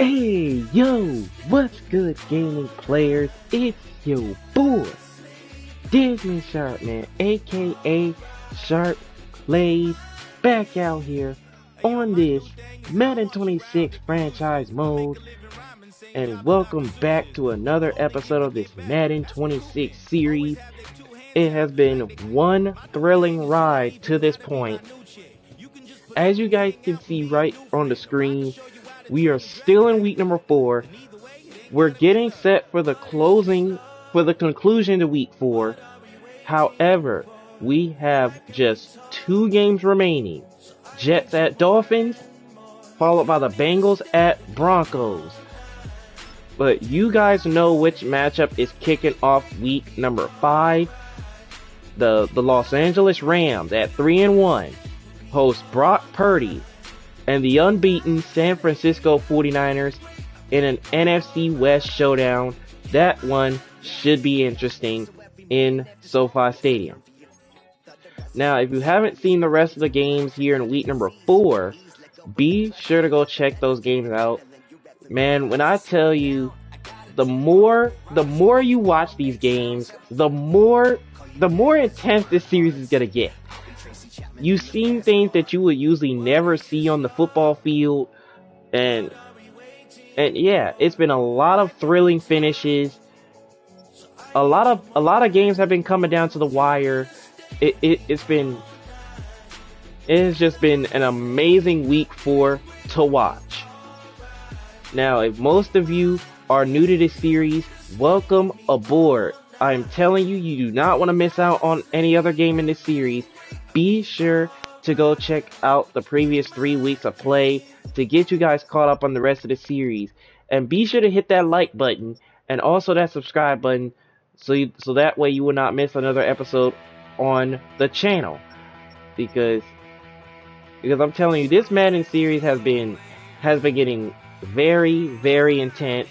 Hey, yo, what's good, gaming players? It's your boy, Disney Sharpman, aka Sharp Plays, back out here on this Madden 26 franchise mode. And welcome back to another episode of this Madden 26 series. It has been one thrilling ride to this point. As you guys can see right on the screen, we are still in week number 4. We're getting set for the conclusion to week 4. However, we have just 2 games remaining. Jets at Dolphins, followed by the Bengals at Broncos. But you guys know which matchup is kicking off week number 5. The Los Angeles Rams at 3-1 host Brock Purdy and the unbeaten San Francisco 49ers in an NFC West showdown. That one should be interesting in SoFi Stadium. Now, if you haven't seen the rest of the games here in week number 4, be sure to go check those games out. Man, when I tell you, the more you watch these games, the more intense this series is gonna get. You've seen things that you would usually never see on the football field, and yeah, it's been a lot of thrilling finishes. A lot of games have been coming down to the wire. It has just been an amazing week 4 to watch. Now, if most of you are new to this series, welcome aboard. I'm telling you, you do not want to miss out on any other game in this series. Be sure to go check out the previous 3 weeks of play to get you guys caught up on the rest of the series. And be sure to hit that like button and also that subscribe button so that way you will not miss another episode on the channel. Because I'm telling you, this Madden series has been getting very, very intense.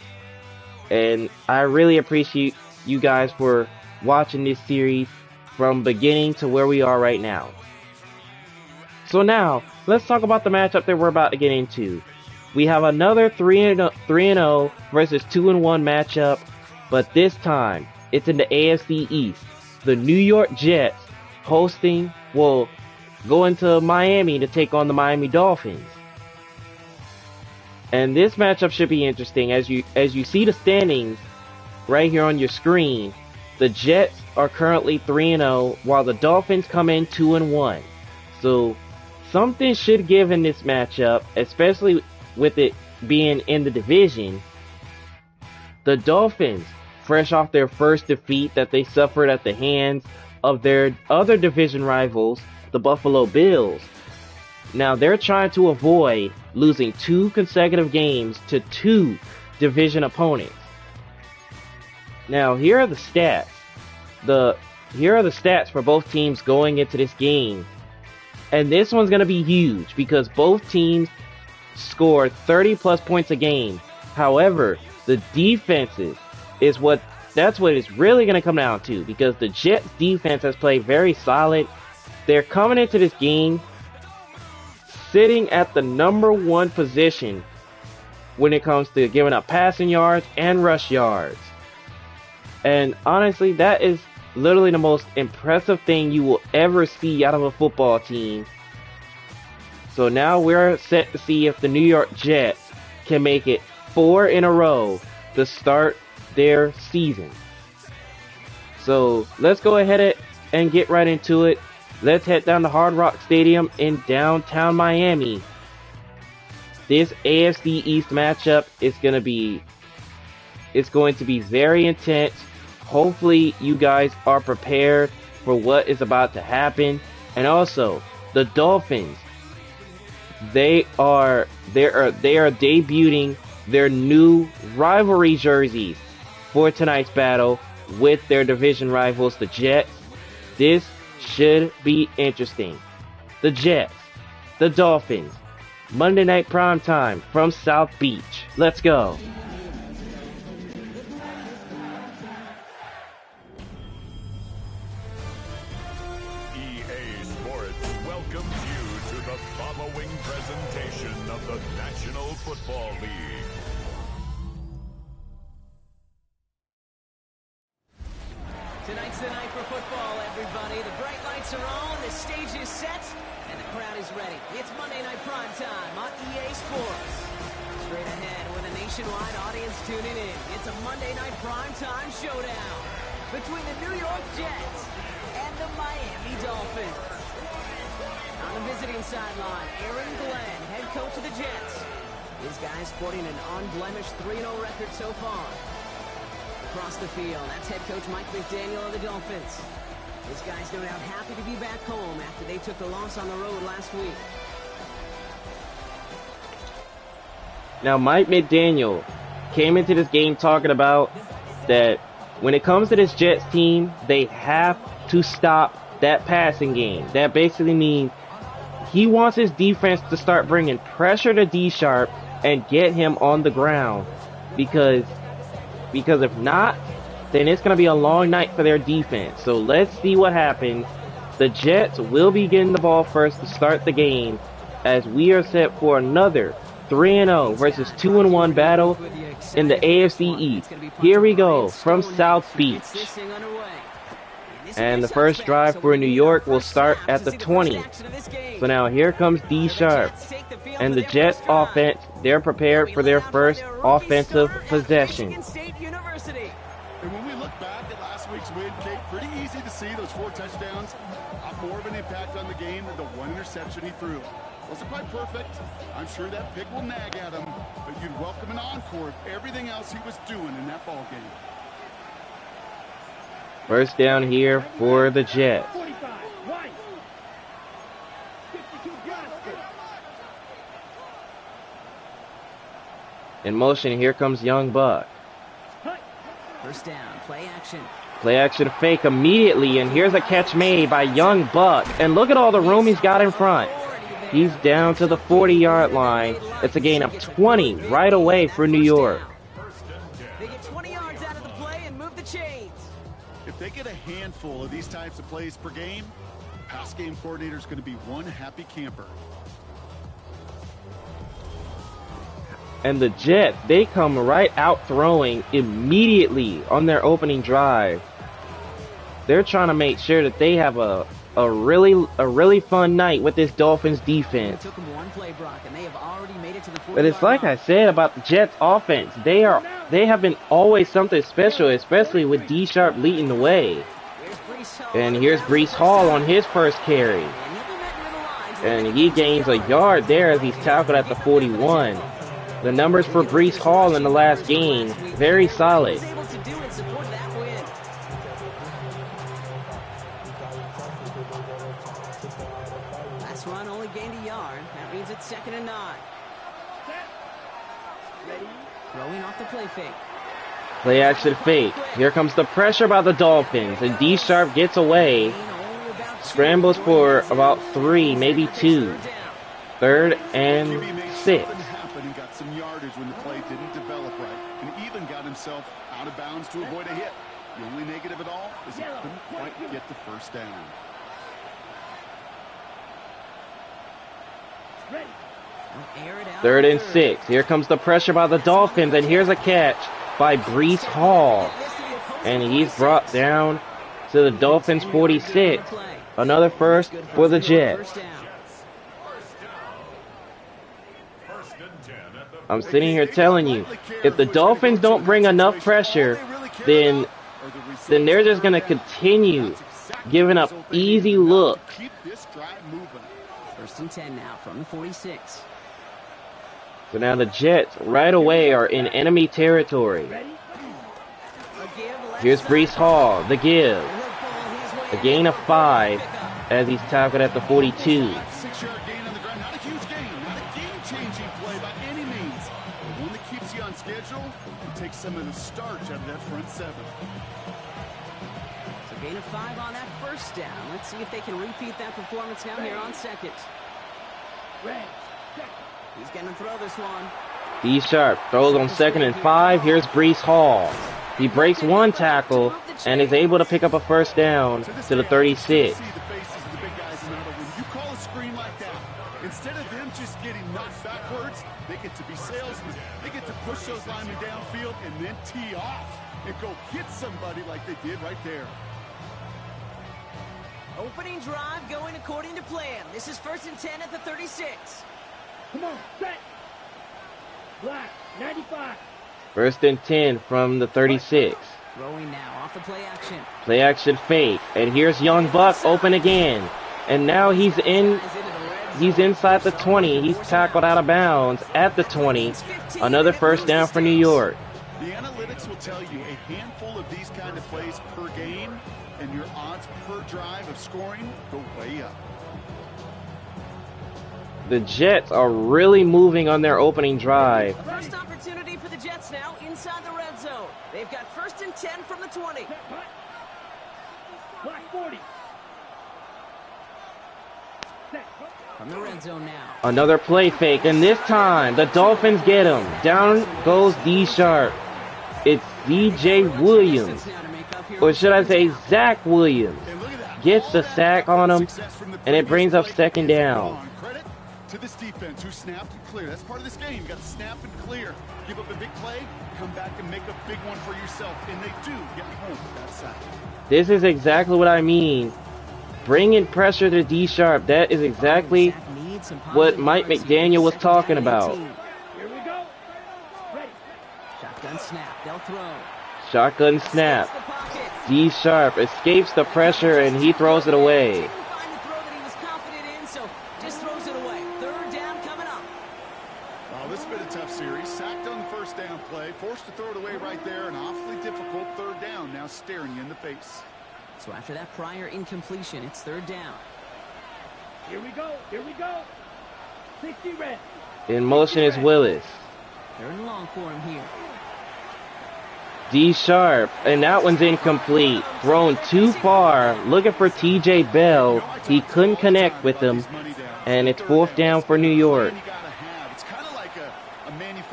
And I really appreciate you guys for watching this series from beginning to where we are right now. So now, let's talk about the matchup that we're about to get into. We have another 3-0 versus 2-1 matchup, but this time, it's in the AFC East. The New York Jets will go into Miami to take on the Miami Dolphins. And this matchup should be interesting. As you see the standings right here on your screen, the Jets are currently 3-0, while the Dolphins come in 2-1. So something should give in this matchup, especially with it being in the division. The Dolphins, fresh off their first defeat that they suffered at the hands of their other division rivals, the Buffalo Bills. Now they're trying to avoid losing 2 consecutive games to 2 division opponents. Now here are the stats. Here are the stats for both teams going into this game. And this one's going to be huge because both teams scored 30 plus points a game. However, the defenses that's what it's really going to come down to, because the Jets defense has played very solid. They're coming into this game sitting at the number 1 position when it comes to giving up passing yards and rush yards. And honestly, that is literally the most impressive thing you will ever see out of a football team. So now we're set to see if the New York Jets can make it 4 in a row to start their season. So let's go ahead and get right into it. Let's head down to Hard Rock Stadium in downtown Miami. This AFC East matchup is going to be very intense. Hopefully you guys are prepared for what is about to happen. And also, the Dolphins, they are debuting their new rivalry jerseys for tonight's battle with their division rivals, the Jets. This should be interesting. The Jets, the Dolphins, Monday Night Primetime from South Beach. Let's go. EA Sports welcomes you to the following presentation of the National Football League. everybody. The bright lights are on, the stage is set, and the crowd is ready. It's Monday Night Prime Time on EA Sports. Straight ahead with a nationwide audience tuning in. It's a Monday Night Prime Time showdown between the New York Jets and the Miami Dolphins. On the visiting sideline, Aaron Glenn, head coach of the Jets. These guys sporting an unblemished 3-0 record so far. Across the field, that's head coach Mike McDaniel of the Dolphins. These guys no doubt happy to be back home after they took the loss on the road last week. Now, Mike McDaniel came into this game talking about that when it comes to this Jets team, they have to stop that passing game. That basically means he wants his defense to start bringing pressure to D-Sharp and get him on the ground. Because if not, then it's going to be a long night for their defense. So let's see what happens. The Jets will be getting the ball first to start the game as we are set for another 3-0 versus 2-1 battle in the AFC East. Here we go from South Beach. And the first drive for New York will start at the 20. So now here comes D-Sharp. And the Jets offense, they're prepared for their first offensive possession. And when we look back at last week's win, Kate, pretty easy to see those 4 touchdowns have more of an impact on the game than the 1 interception he threw. Wasn't quite perfect. I'm sure that pick will nag at him, but you'd welcome an encore of everything else he was doing in that ball game. First down here for the Jets. In motion, here comes Young Buck. First down, play action. Play action fake immediately, and here's a catch made by Young Buck. And look at all the room he's got in front. He's down to the 40-yard line. It's a gain of 20 right away for New York. They get 20 yards out of the play and move the chains. If they get a handful of these types of plays per game, the pass game coordinator is going to be one happy camper. And the Jets, they come right out throwing immediately on their opening drive. They're trying to make sure that they have a really fun night with this Dolphins defense. But it's like I said about the Jets offense. They have been always something special, especially with D-Sharp leading the way. And here's Breece Hall on his first carry. And he gains a yard there as he's tackled at the 41. The numbers for Breece Hall in the last game, very solid. Last run only gained a yard. That means it's 2nd and 9. Throwing off the play fake. Play action fake. Here comes the pressure by the Dolphins, and D-Sharp gets away. Scrambles for about 3, maybe 2. 3rd and 6. Some yardage when the play didn't develop right, and even got himself out of bounds to avoid a hit. The only negative at all is he couldn't quite get the first down. Third and 6. Here comes the pressure by the Dolphins, and here's a catch by Breece Hall. And he's brought down to the Dolphins 46. Another first for the Jets. I'm sitting here telling you, if the Dolphins don't bring enough pressure, then they're just going to continue giving up easy looks. First and 10 now from the 46. So now the Jets right away are in enemy territory. Here's Breece Hall, the give. A gain of 5 as he's tackled at the 42. Take some of the starch out of that front 7. So gain of 5 on that first down. Let's see if they can repeat that performance now here on 2nd. He's going to throw this one. D-Sharp throws on 2nd and 5. Here's Breece Hall. He breaks 1 tackle and is able to pick up a first down to the 36. Instead of them just getting knocked backwards, they get to be salesmen. They get to push those linemen downfield and then tee off and go hit somebody like they did right there. Opening drive going according to plan. This is 1st and 10 at the 36. Come on, set. Black, 95. 1st and 10 from the 36. Throwing now off the play action. Play action fake. And here's Young Buck open again. And now he's inside the 20. He's tackled out of bounds at the 20. Another first down for New York. The analytics will tell you a handful of these kind of plays per game, and your odds per drive of scoring go way up. The Jets are really moving on their opening drive. The first opportunity for the Jets now inside the red zone. They've got 1st and 10 from the 20. Black 40. From the red zone now. Another play fake, and this time the Dolphins get him. Down goes D Sharp. It's DJ Williams, or should I say Zach Williams, gets the sack on him, and it brings up 2nd down. Credit to this defense who snapped and clear. That's part of this game. You got to snap and clear. Give up a big play, come back and make a big one for yourself, and they do get home with that sack. This is exactly what I mean. Bringing pressure to D Sharp. That is exactly what Mike McDaniel was talking about. Here we go. Ready. Shotgun snap. They'll throw. Shotgun snap. D Sharp escapes the pressure and he throws it away. Didn't find the throw that he was confident in, so just throws it away. 3rd down coming up. Oh, this has been a tough series. Sacked on the first down play, forced to throw it away right there. An awfully difficult 3rd down now staring you in the face. So after that prior incompletion, it's 3rd down. Here we go. Here we go. 60 red. In motion is Willis. 3rd and long for him here. D Sharp, and that one's incomplete. Thrown too far, looking for TJ Bell. He couldn't connect with him, and it's 4th down for New York.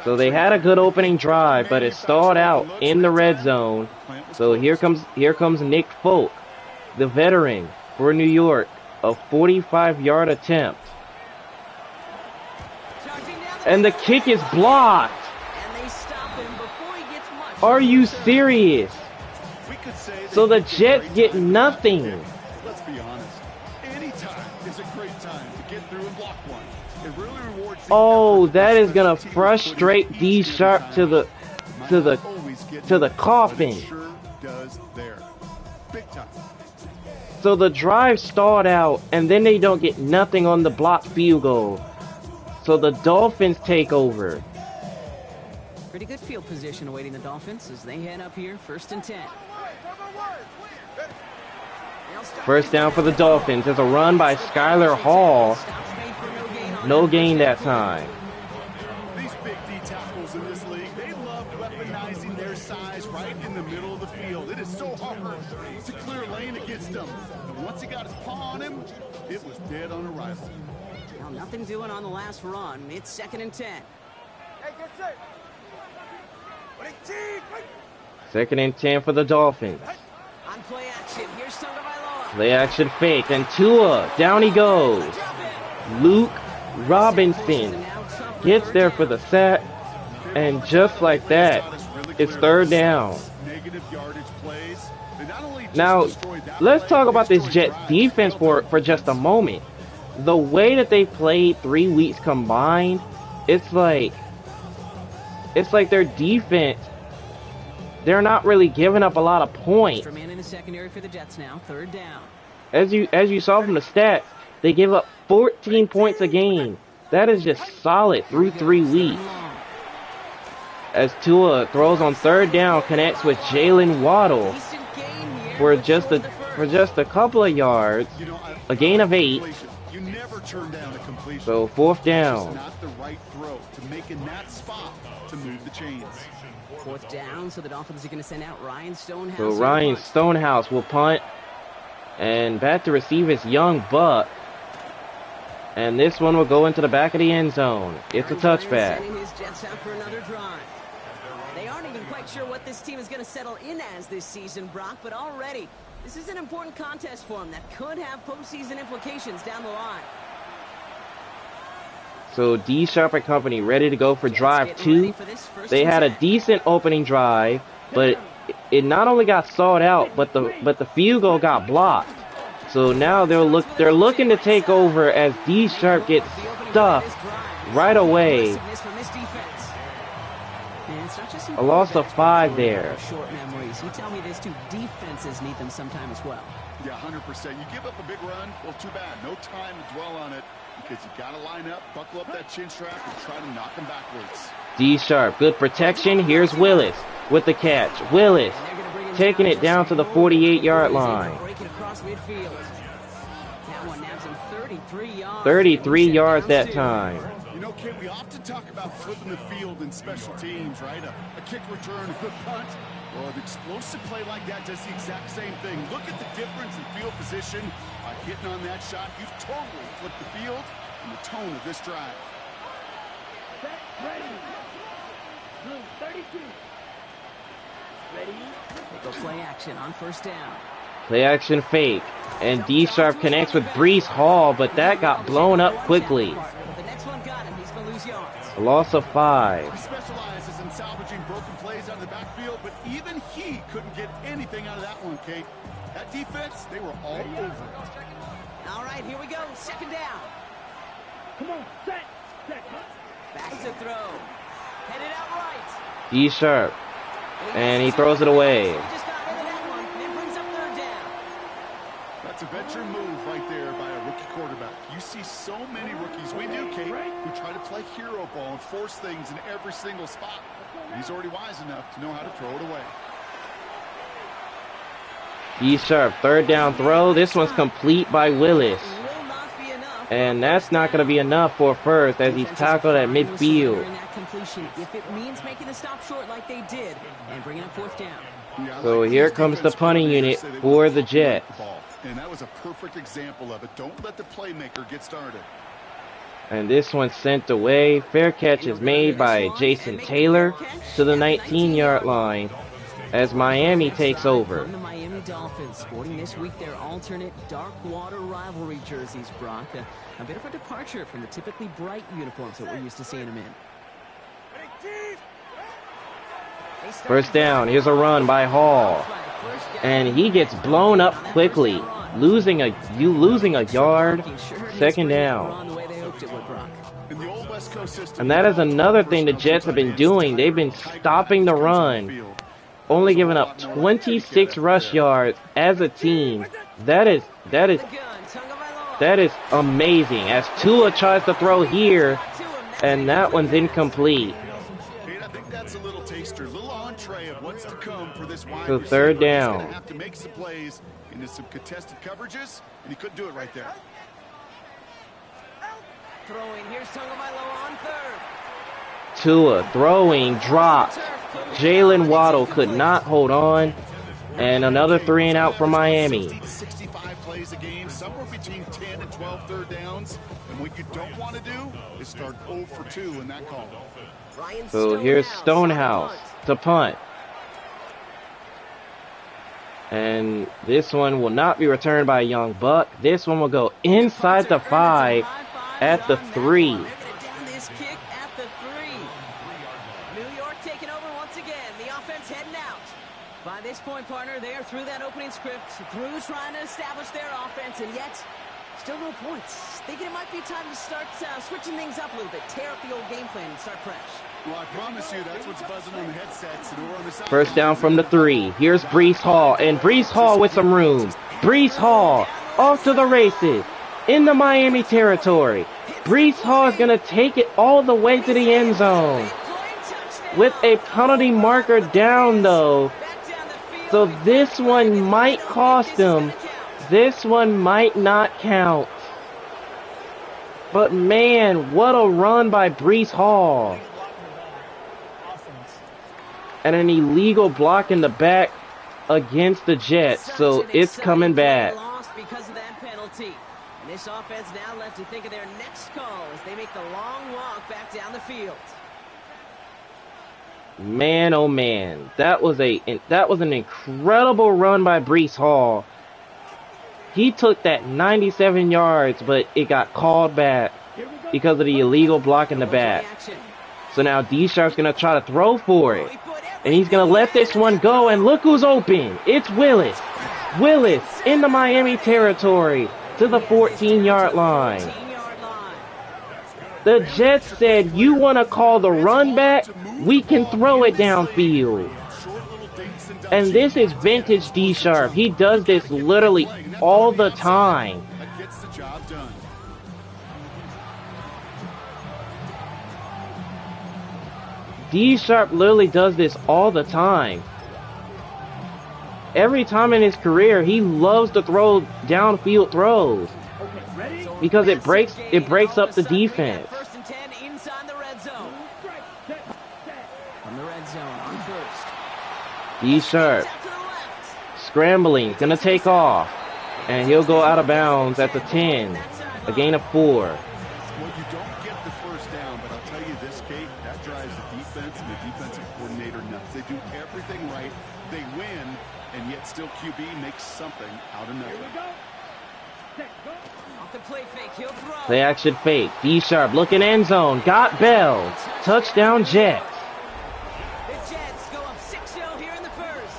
So they had a good opening drive, but it stalled out in the red zone. So here comes Nick Folk, the veteran for New York, a 45-yard attempt. And the kick is blocked. And they stop him before he gets much. Are you serious? So the Jets get nothing. Let's be honest. Any time is a great time to get through and block one. It really rewards the Oh, effort that is gonna team frustrate puts D in. Sharp to the Always get to the but it coffin. sure does there. Big time. So the drive stalled out, and then they don't get nothing on the blocked field goal. So the Dolphins take over. Pretty good field position awaiting the Dolphins as they head up here, 1st and 10. First down for the Dolphins. There's a run by Skylar Hall. No gain that time. These big D tackles in this league, they love weaponizing their size right in the middle of the field. It is so hard to clear lane against them. And once he got his paw on him, it was dead on arrival. Well, nothing doing on the last run. It's 2nd and 10. Hey, get set. 2nd and 10 for the Dolphins. On play action, here's Tagovailoa. Play action fake, and Tua, down he goes. Luke Robinson gets there for the sack, and just like that, it's 3rd down. Negative yardage plays. They not only just Now, destroyed that let's play, talk about they this Jets destroyed defense for just a moment. The way that they played 3 weeks combined, it's like their defense, they're not really giving up a lot of points. Extra man in the secondary for the Jets now, 3rd down. As you saw from the stats, they give up 14 points a game. That is just solid through 3 weeks. As Tua throws on 3rd down, connects with Jalen Waddle Decent gain here. for just a couple of yards, You know, a gain of 8. You never turn down a completion. So 4th It's down. not the right throw to make in that spot to move the chains. 4th down, so the Dolphins are going to send out Ryan Stonehouse. So on the Ryan punt. Stonehouse will punt, and back to receive is Young Buck. And this one will go into the back of the end zone. It's a Aaron Jones touchback. sending his Jets out for another drive. They aren't even quite sure what this team is going to settle in as this season, Brock, but already this is an important contest for them that could have postseason implications down the line. So D Sharp and company ready to go for drive Jets getting ready 2. for this 1st They and had a 10. decent opening drive, but it not only got stalled out, but the field goal got blocked. So now they're looking to take over as D Sharp gets stuffed right away. A loss of 5 there. Short memories. You tell me these two defenses need them sometime as well. Yeah, 100%. You give up a big run, well, too bad. No time to dwell on it because you got to line up, buckle up that chin strap, and try to knock them backwards. D Sharp, good protection. Here's Willis with the catch. Willis taking it down to the 48-yard line. 33 yards that time. You know, Kid, we often talk about flipping the field in special teams, right? A kick return, a good punt. Well, an explosive play like that does the exact same thing. Look at the difference in field position. By hitting on that shot, you've totally flipped the field and the tone of this drive. Set, ready. Blue 32. Ready. They go play action on first down. Play action fake. And D Sharp connects with Breece Hall, but that got blown up quickly. The next one got him. He's going to lose yards. A loss of 5. He specializes in salvaging broken plays out of the backfield, but even he couldn't get anything out of that one, Kate. That defense, they were all over it. All right, here we go. Second down. Come on, set. Back to throw. Headed out right. D Sharp. And he throws it away. He just got rid of that one. It brings up third down. That's a veteran move right there by a rookie quarterback. You see so many rookies, we do, Kate, who try to play hero ball and force things in every single spot. He's already wise enough to know how to throw it away. D Sharp, third down throw. This one's complete by Willis. And that's not going to be enough for first as he's tackled at midfield. If it means making a stop short like they did and bringing up fourth down. So here comes the punting unit for the Jets. And that was a perfect example of it. Don't let the playmaker get started. And this one's sent away. Fair catch is made by Jason Taylor to the 19-yard line as Miami takes over. The Miami Dolphins sporting this week their alternate dark water rivalry jerseys, Brock. A bit of a departure from the typically bright uniforms that we're used to seeing them in. First down. Here's a run by Hall. And he gets blown up quickly, losing a yard. Second down. And that is another thing the Jets have been doing. They've been stopping the run, only giving up 26 rush yards as a team. That is amazing. As Tua tries to throw here, and that one's incomplete. I think that's a little taster, a little entree of what's to come for this wide So receiver. third down. He's gonna have to make some plays into some contested coverages, and he couldn't do it right there. Throwing, here's Tagovailoa on third. Tua throwing, dropped. Jalen Waddle could not hold on. And another 3 and out for Miami. 65 plays a game, somewhere between 10 and 12 third downs. And what you don't want to do is start 0 for 2 in that call. So here's Stonehouse to punt. And this one will not be returned by a young buck. This one will go inside the 5 at the 3. Down this kick at the 3. New York taking over once again. The offense heading out. By this point, partner, they are through that opening script, through trying to establish their offense, and yet still no points. Thinking it might be time to start switching things up a little bit, tear up the old game plan and start fresh. Well, I promise you, that's what's buzzing on the headsets. And over on the side. First down from the 3. Here's Breece Hall, and Breece Hall with some room. Breece Hall off to the races in the Miami territory. Breece Hall is going to take it all the way to the end zone with a penalty marker down, though. So this one might cost him. This one might not count. But man, what a run by Breece Hall. And an illegal block in the back against the Jets. So it's coming back. Because of that penalty. And this offense now left to think of their next call as they make the long walk back down the field. Man, oh man, that was an incredible run by Breece Hall. He took that 97 yards, but it got called back because of the illegal block in the back. So now D Sharp's gonna try to throw for it, and he's gonna let this one go. And look who's open! It's Willis. Willis into Miami territory to the 14-yard line. 14-yard line. The Jets said, you want to call the run back? We can throw it downfield. And this is vintage D-Sharp. He does this literally all the time. That gets the job done. D-Sharp literally does this all the time. Every time in his career, he loves to throw downfield throws Okay, ready? because it breaks up the defense. First and 10 inside the red zone. Strike, set, set. From the red zone on first. D-Sharp Out to the left. scrambling, gonna take off, and he'll go out of bounds at the 10, a gain of 4. Well, you don't get the first down, but I'll tell you this, Kate, that drives the defense and the defensive coordinator nuts. They do everything right. They win, and yet still QB makes something out of Here nothing. we go. Set, go. Off the play fake, he'll throw. Play action fake. D-Sharp looking end zone. Got Bell. Touchdown Jets. The Jets go up 6-0 here in the first.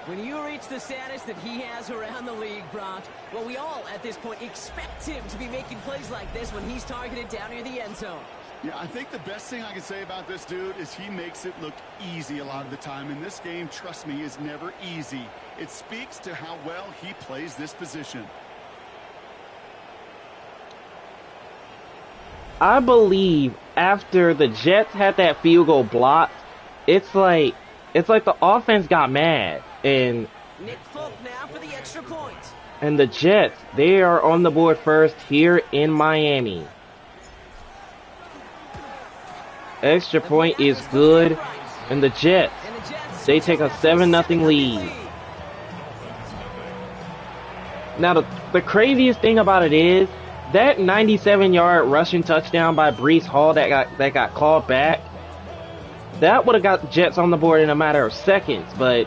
When you reach the status that he has around the league, Brock, well, we all at this point expect him to be making plays like this when he's targeted down near the end zone. Yeah, I think the best thing I can say about this dude is he makes it look easy a lot of the time. And this game, trust me, is never easy. It speaks to how well he plays this position. I believe after the Jets had that field goal blocked, it's like the offense got mad, and Nick Folk now for the extra point. the Jets, they are on the board first here in Miami. Extra point is good, and the Jets, And the Jets they take a 7-0 lead. Now the craziest thing about it is that 97-yard rushing touchdown by Breece Hall that got called back. That would have got the Jets on the board in a matter of seconds, but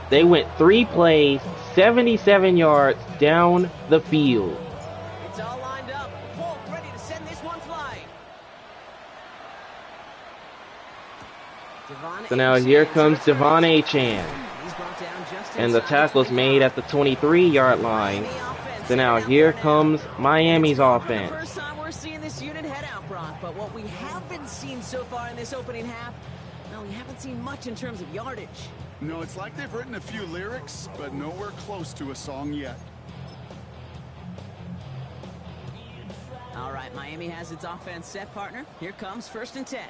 they went 3 plays, 77 yards down the field. It's all lined up. Folk ready to send this one flying. So now here comes Devon Achane, He's brought down just and the inside tackle's made at the 23-yard line. Miami offense So now heading out here right comes Miami's now. offense. The first time we're seeing this unit head out, Brock, but what we haven't seen so far in this opening half, well, we haven't seen much in terms of yardage. No, it's like they've written a few lyrics, but nowhere close to a song yet. All right, Miami has its offense set, partner. Here comes first and 10.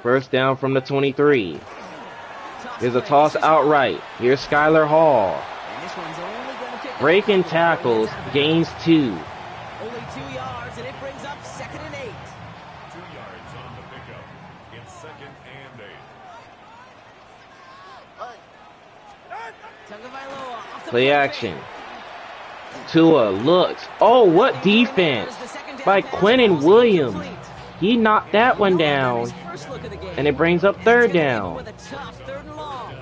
First down from the 23. Toss Here's a play. toss This is outright. Here's Skylar Hall. And this one's only gonna pick up Breaking a couple of tackles, yards out of gains 2. Only 2 yards, and it brings up 2nd and 8. 2 yards on the pickup. It's 2nd and 8. Tagovailoa off the Play fake. action. Tua looks. Oh, what defense by Quinnen Williams. He knocked that one down, and it brings up 3rd down. With a tough 3rd and long.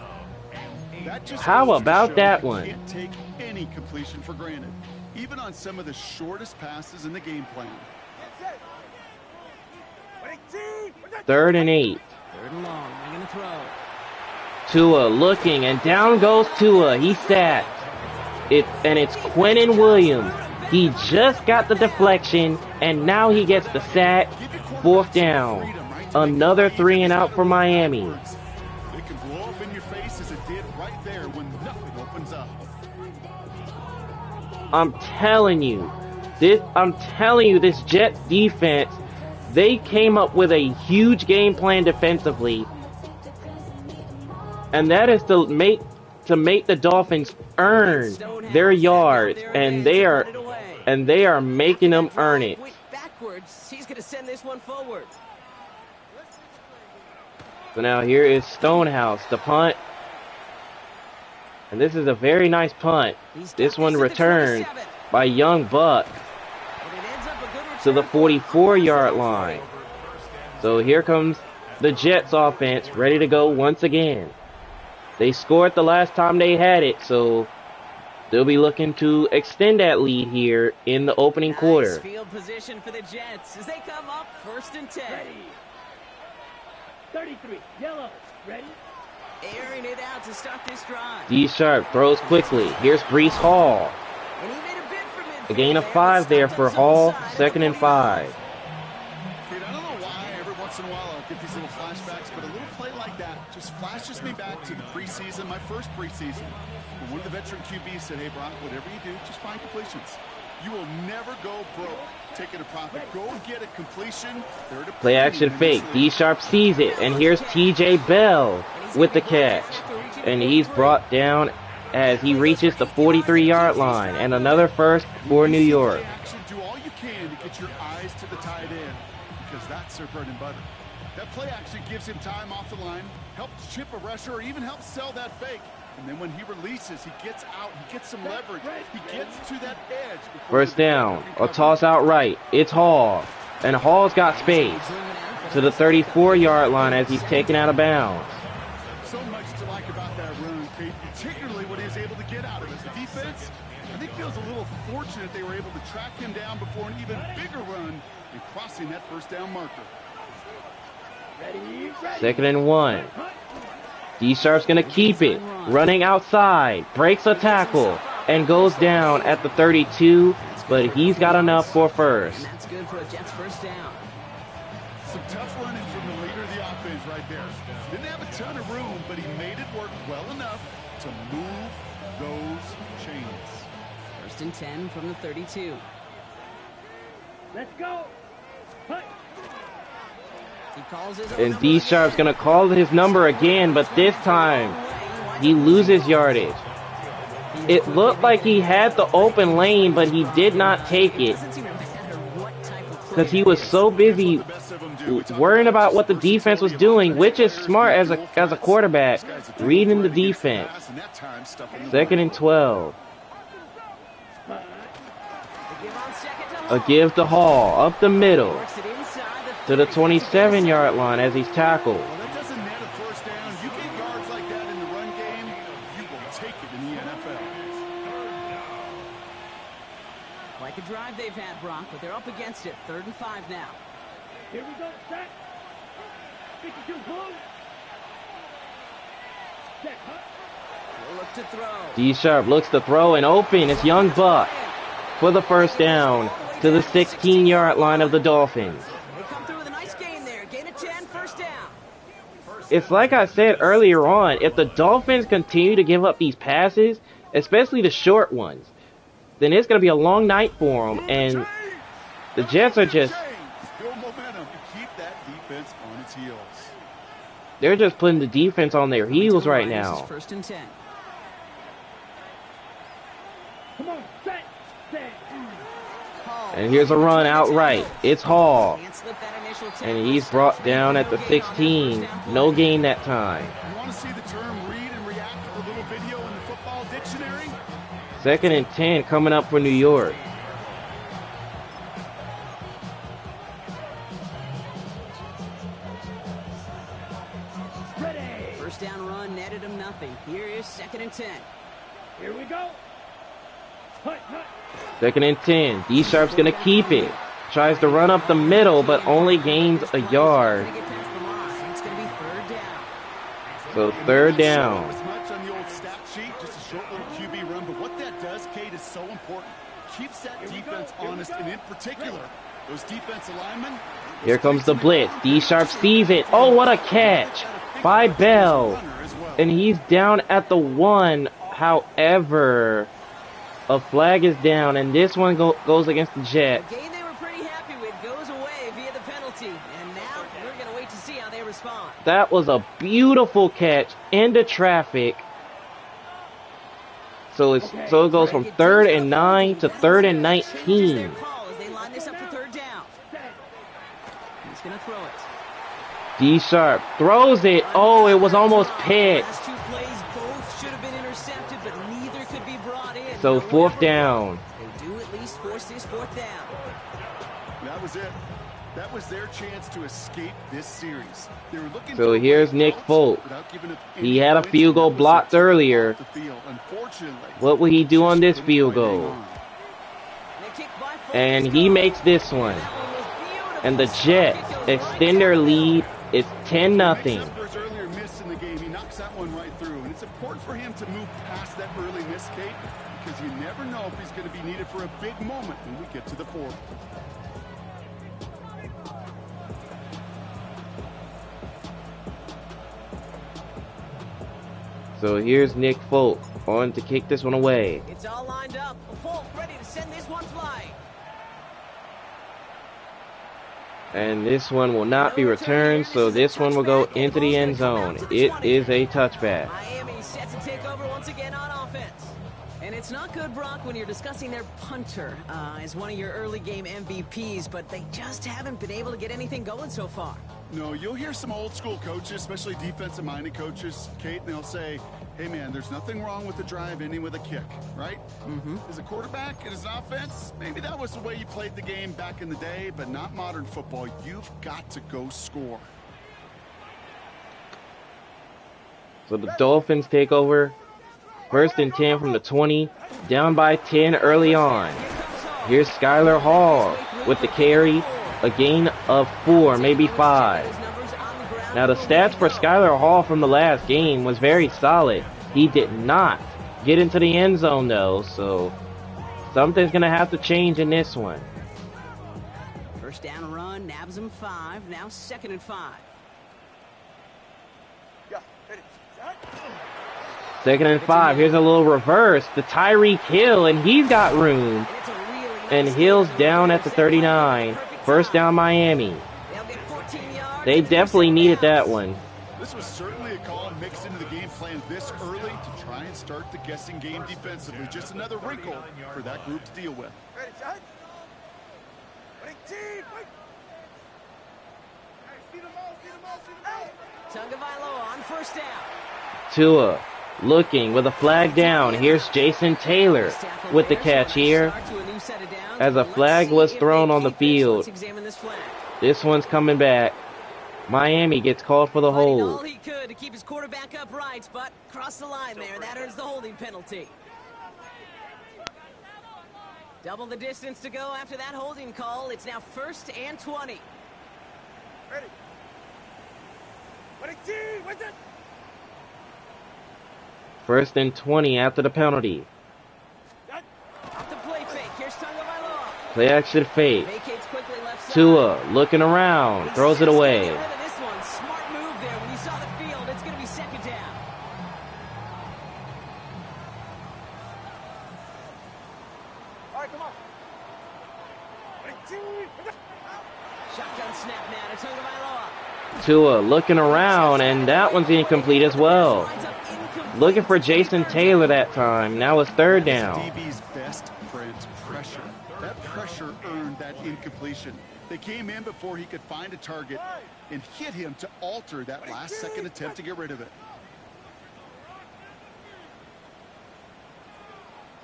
That just How goes to about show that you one? Can't take any completion for granted, even on some of the shortest passes in the game plan. 3rd and 8. 3rd and long. They're gonna throw. Tua looking, and down goes Tua. He's sacked. It's Quinnen Williams. He just got the deflection, and now he gets the sack. 4th down. Another 3 and out for Miami. It can blow up in your face as it did right there when nothing opens up. I'm telling you, this Jets defense, they came up with a huge game plan defensively, and that is to make the Dolphins earn their yards, and they are making them earn it. Backwards. He's gonna send this one forward. So now here is Stonehouse, the punt, and this is a very nice punt. This one returned by Young Buck to the 44-yard line. So here comes the Jets offense, ready to go once again. They scored the last time they had it, so they'll be looking to extend that lead here in the opening quarter. Nice field position for the Jets as they come up 1st and 10. Ready. 33, yellow. Ready. Airing it out to start this drive. D Sharp throws quickly. Here's Brees Hall. And he made a bid for midfield A gain of there, 5 but there stopped for on his own Hall. side at 2nd the and 49. 5. Kid, I don't know why every once in a while I'll get these little flashbacks, but a little play like that just flashes me back to the preseason, my first preseason. When one of the veteran QBs said, hey, Brock, whatever you do, just find completions. You will never go broke taking a profit. Go get a completion. Play action fake. D Sharp sees it. And here's TJ Bell with the catch. And he's brought down as he reaches the 43-yard line. And another first for New York. Do all you can to get your eyes to the tight end, because that's their bread and butter. That play action gives him time off the line, helps chip a rusher, or even helps sell that fake. And then when he releases, he gets out, he gets some leverage, he gets to that edge. First down, a toss out right. It's Hall. And Hall's got space to the 34-yard line as he's taken out of bounds. So much to like about that run, Kate, particularly what he was able to get out of it. The defense, I think, feels a little fortunate they were able to track him down before an even bigger run and crossing that first down marker. 2nd and 1. D Sharp's going to keep it. Running outside. Breaks a tackle. And goes down at the 32. But he's got enough for first. And that's good for a Jets first down. Some tough running from the leader of the offense right there. Didn't have a ton of room, but he made it work well enough to move those chains. First and 10 from the 32. Let's go. Hut. He calls his own And number D Sharp's again. going to call his number again. But this time, he loses yardage. It looked like he had the open lane, but he did not take it. Because he was so busy worrying about what the defense was doing, which is smart as a quarterback, reading the defense. 2nd and 12. A give to Hall, up the middle, to the 27-yard line as he's tackled. Well, that doesn't net a first down. You get yards like that in the run game, you will take it in the NFL. Like a drive they've had, Brock, but they're up against it. 3rd and 5 now. Here we go. Set. 52 blue. Set. Hut. He'll look to throw. D Sharp looks to throw and open. It's Young Buck for the first down to the 16-yard line of the Dolphins. They come through with a nice gain there. Gain of 10, first down. It's like I said earlier on, if the Dolphins continue to give up these passes, especially the short ones, then it's going to be a long night for them. And the Jets are just, Build momentum to keep that defense on its heels. they're just putting the defense on their heels right This is now. first and 10. Come on. Set. Set. And here's a run outright. It's Hall. Can't slip that initial 10. And he's brought down at the 16. No gain that time. You want to see the term read and react to the little video in the football dictionary? 2nd and 10 coming up for New York. Ready. First down run netted him nothing. Here is 2nd and 10. Here we go. Hut. Hut. 2nd and 10. D Sharp's going to keep it. Tries to run up the middle, but only gains a yard. Gonna get past the line. It's going to be 3rd down. So 3rd down. As much on the old stat sheet, just a short little QB run, but what that does, Kate, is so important. Keeps that defense honest, and in particular, those defensive linemen. Here comes the blitz. D Sharp sees it. Oh, what a catch by Bell. And he's down at the 1. However, a flag is down, and this one goes against the Jets. The game they were pretty happy with goes away via the penalty. And now we're going to wait to see how they respond. That was a beautiful catch into traffic. So it goes from 3rd and 9 to 3rd and 19. Their call as they line this up for 3rd down. He's going to throw it. D Sharp throws it. Oh, it was almost picked. Last 2 plays both should have been intercepted, but neither could be brought in. So 4th down. They do at least force this 4th down. That was it. That was their chance to escape this series. They were looking So for here's Nick Folk. without giving up He any had a points, field goal and that was blocked the earlier. off the field. Unfortunately, What will he do on this just field couldn't goal? hang on. The kick by Folk And is he good. makes this one. That one was beautiful. And the Kick Jets goes right extend their lead. It's 10-0. Makes up for his earlier miss in the game. He knocks that one to move past that early miss, Kate, because you never know if he's going to be needed for a big moment when we get to the fourth. So here's Nick Folk on to kick this one away. It's all lined up. Folk ready to send this one flying. And this one will not be returned, so this one will go into the end zone. It is a touchback. Miami set to take over once again on offense. And it's not good, Brock, when you're discussing their punter as one of your early game MVPs, but they just haven't been able to get anything going so far. No, you'll hear some old school coaches, especially defensive-minded coaches, Kate, and they'll say, hey, man, there's nothing wrong with the drive ending with a kick, right? As a quarterback and as an offense, maybe that was the way you played the game back in the day, but not modern football. You've got to go score. So the Dolphins take over. 1st and 10 from the 20. Down by 10 early on. Here's Skylar Hall with the carry. A gain of 4, maybe 5. Now the stats for Skylar Hall from the last game was very solid. He did not get into the end zone though, so something's going to have to change in this one. First down run, nabs him 5, now 2nd and 5. 2nd and 5, here's a little reverse to Tyreek Hill, and he's got room. And Hill's down at the 39. First down Miami. They definitely needed that one. This was certainly a call mixed into the game plan this early to try and start the guessing game defensively. Just another wrinkle for that group to deal with. Tagovailoa on first down. Tua looking with a flag down. Here's Jason Taylor with the catch here. As a flag was thrown on the field. This one's coming back. Miami gets called for the hold. All he could to keep his quarterback upright, but crossed the line there. That earns the holding penalty. Double the distance to go after that holding call. It's now 1st and 20. Ready. What's it? 1st and 20 after the penalty. Off the play fake. Here's Tagovailoa. Play action fake. Vacates quickly left side. Tua looking around. Throws it away. Get rid of this one. Smart move there. When you saw the field, it's going to be 2nd down. All right, come on. Shotgun snap now to Tagovailoa. Tua looking around, and that one's incomplete as well. Looking for Jason Taylor that time. Now it's 3rd down. DB's best friend, pressure. That pressure earned that incompletion. They came in before he could find a target and hit him to alter that last-second attempt to get rid of it.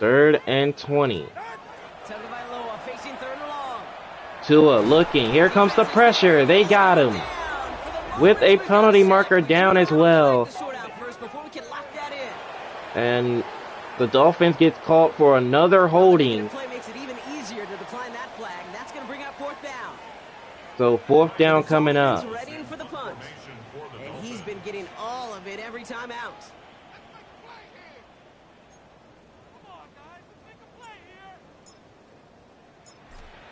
3rd and 20. Tagovailoa facing 3rd and long. Tua looking. Here comes the pressure. They got him. With a penalty marker down as well. And the Dolphins get called for another holding. Play makes it even easier to decline that flag. That's going to bring out 4th down. So 4th down coming up. Ready for the punt. And he's been getting all of it every time out.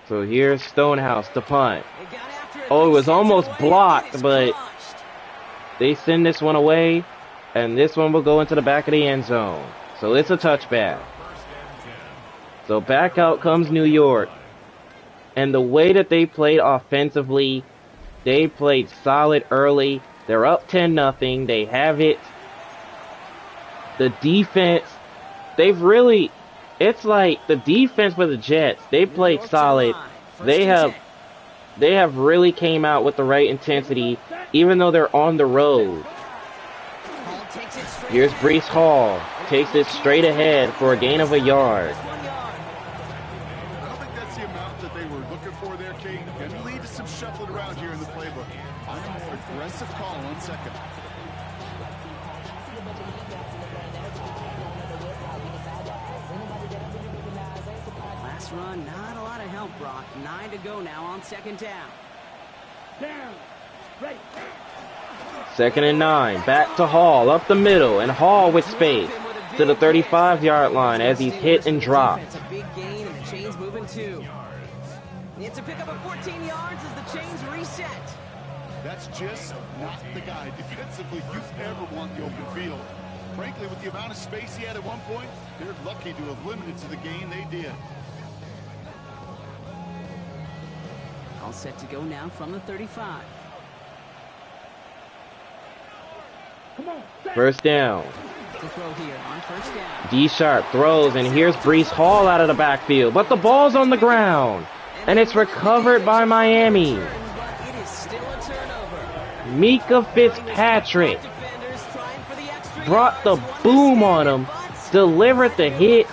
So here's Stonehouse to punt. Oh, it was almost blocked, but they send this one away. And this one will go into the back of the end zone. So it's a touchback. So back out comes New York. And the way that they played offensively, they played solid early. They're up 10-0. They have it. The defense, it's like the defense for the Jets, they played solid. They have really came out with the right intensity, even though they're on the road. Here's Breece Hall. Takes it straight ahead for a gain of a yard. I don't think that's the amount that they were looking for there, Kate. Going to lead to some shuffling around here in the playbook. I'm a more aggressive call on 2nd. Last run, not a lot of help, Brock. 9 to go now on 2nd down. Down. Right. 2nd and 9. Back to Hall. Up the middle. And Hall with space. to the 35-yard line as he's hit and dropped. A big gain and the chain's moving too. It's a pickup of 14 yards as the chain's reset. That's just not the guy defensively you ever want the open field. Frankly, with the amount of space he had at one point, they're lucky to have limited to the gain they did. All set to go now from the 35. Come on. First down. To throw here on first down. D Sharp throws, and here's Breece Hall out of the backfield, but the ball's on the ground, and it's recovered by Miami. But it is still a turnover. Mika Fitzpatrick Defenders trying for the extra brought the yards. boom on him, delivered the hit,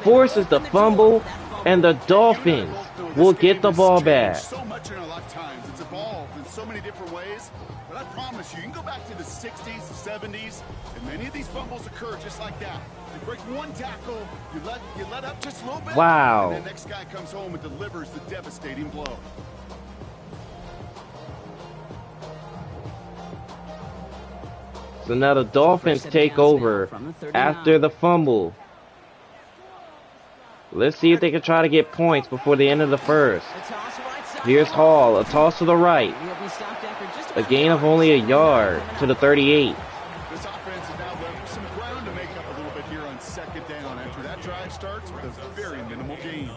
forces the fumble, and the Dolphins will get the ball back. So much in our lifetimes. It's evolved in so many different ways. But I promise you can go back to the 60s, the 70s, and many of these fumbles occur just like that. You break one tackle, you let up just a little bit, Wow. and the next guy comes home and delivers the devastating blow. So now the Dolphins take over after the fumble. Let's see if they can try to get points before the end of the first. The toss right side. Here's Hall, a toss to the right. He'll be stopped after just A about gain of only a yard to the 38. This offense has now left some ground to make up a little bit here on second down after that drive starts with a very minimal gain.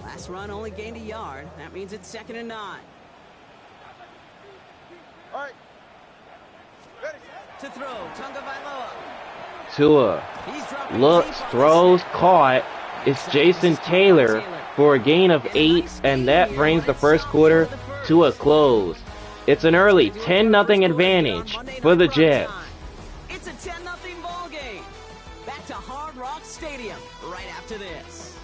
Last run only gained a yard. That means it's 2nd and 9. All right. To throw, Tunga Vailoa. Tua He's dropping looks, deep on throws, the snap. caught. It's Jason Taylor for a gain of 8, and that brings the first quarter to a close. It's an early 10-0 advantage for the Jets. It's a 10-0 ball game. Back to Hard Rock Stadium right after this.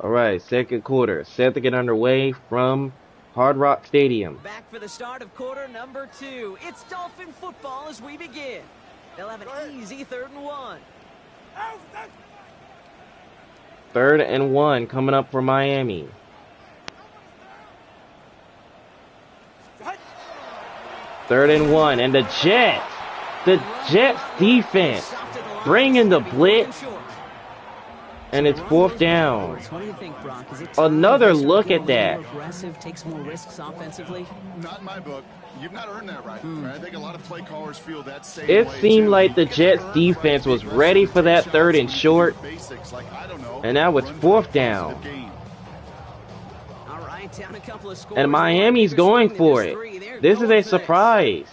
All right, second quarter set to get underway from Hard Rock Stadium. Back for the start of quarter number 2. It's Dolphin football as we begin. They'll have an easy 3rd and 1. 3rd and 1 coming up for Miami. Third and 1, and the Jets defense bringing the blitz, and it's 4th down. What do you think, Brock? Is it Another look at that. more aggressive, takes more risks offensively? Not in my book. You've not earned that right. I think a lot of play callers feel that same It way, seemed too. like the Jets defense was ready for that 3rd and short, Basics, like, I don't know, and now it's run 4th for a down. positive gain. All right, down a couple of scores. And Miami's going for it. This is a surprise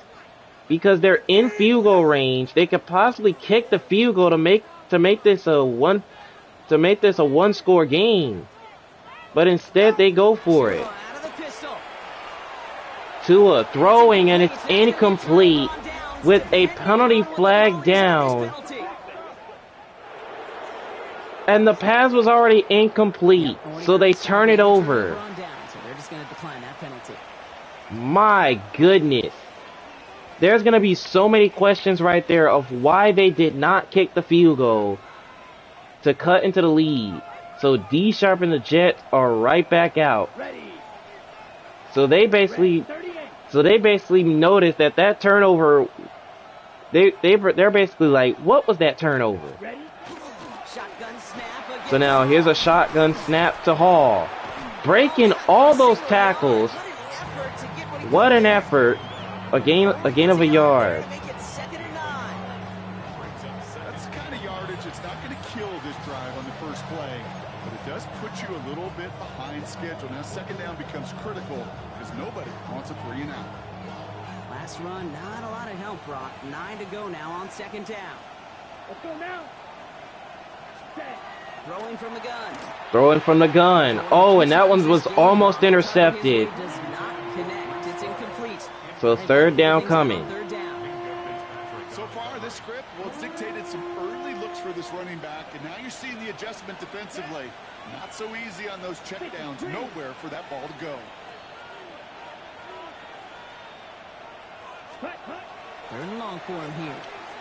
because they're in field goal range. They could possibly kick the field goal to make this a one-score game, but instead they go for it. Tua throwing, and it's incomplete with a penalty flag down, and the pass was already incomplete, so they turn it over. My goodness. There's going to be so many questions right there of why they did not kick the field goal to cut into the lead. So D Sharp and the Jets are right back out. So they basically noticed that turnover. They're basically like, what was that turnover? So now here's a shotgun snap to Hall, breaking all those tackles. What an effort! A gain of a yard. That's the kind of yardage it's not going to kill this drive on the first play, but it does put you a little bit behind schedule. Now 2nd down becomes critical because nobody wants a 3 and out. Last run, not a lot of help, Brock. 9 to go now on 2nd down. Let's go now. Throwing from the gun. Throwing from the gun. Oh, and that one was almost intercepted. Does not connect. It's incomplete. So 3rd down coming. 3rd down. So far, this script, well, it's dictated some early looks for this running back, and now you're seeing the adjustment defensively. Not so easy on those checkdowns. Nowhere for that ball to go. 3rd and long for him here.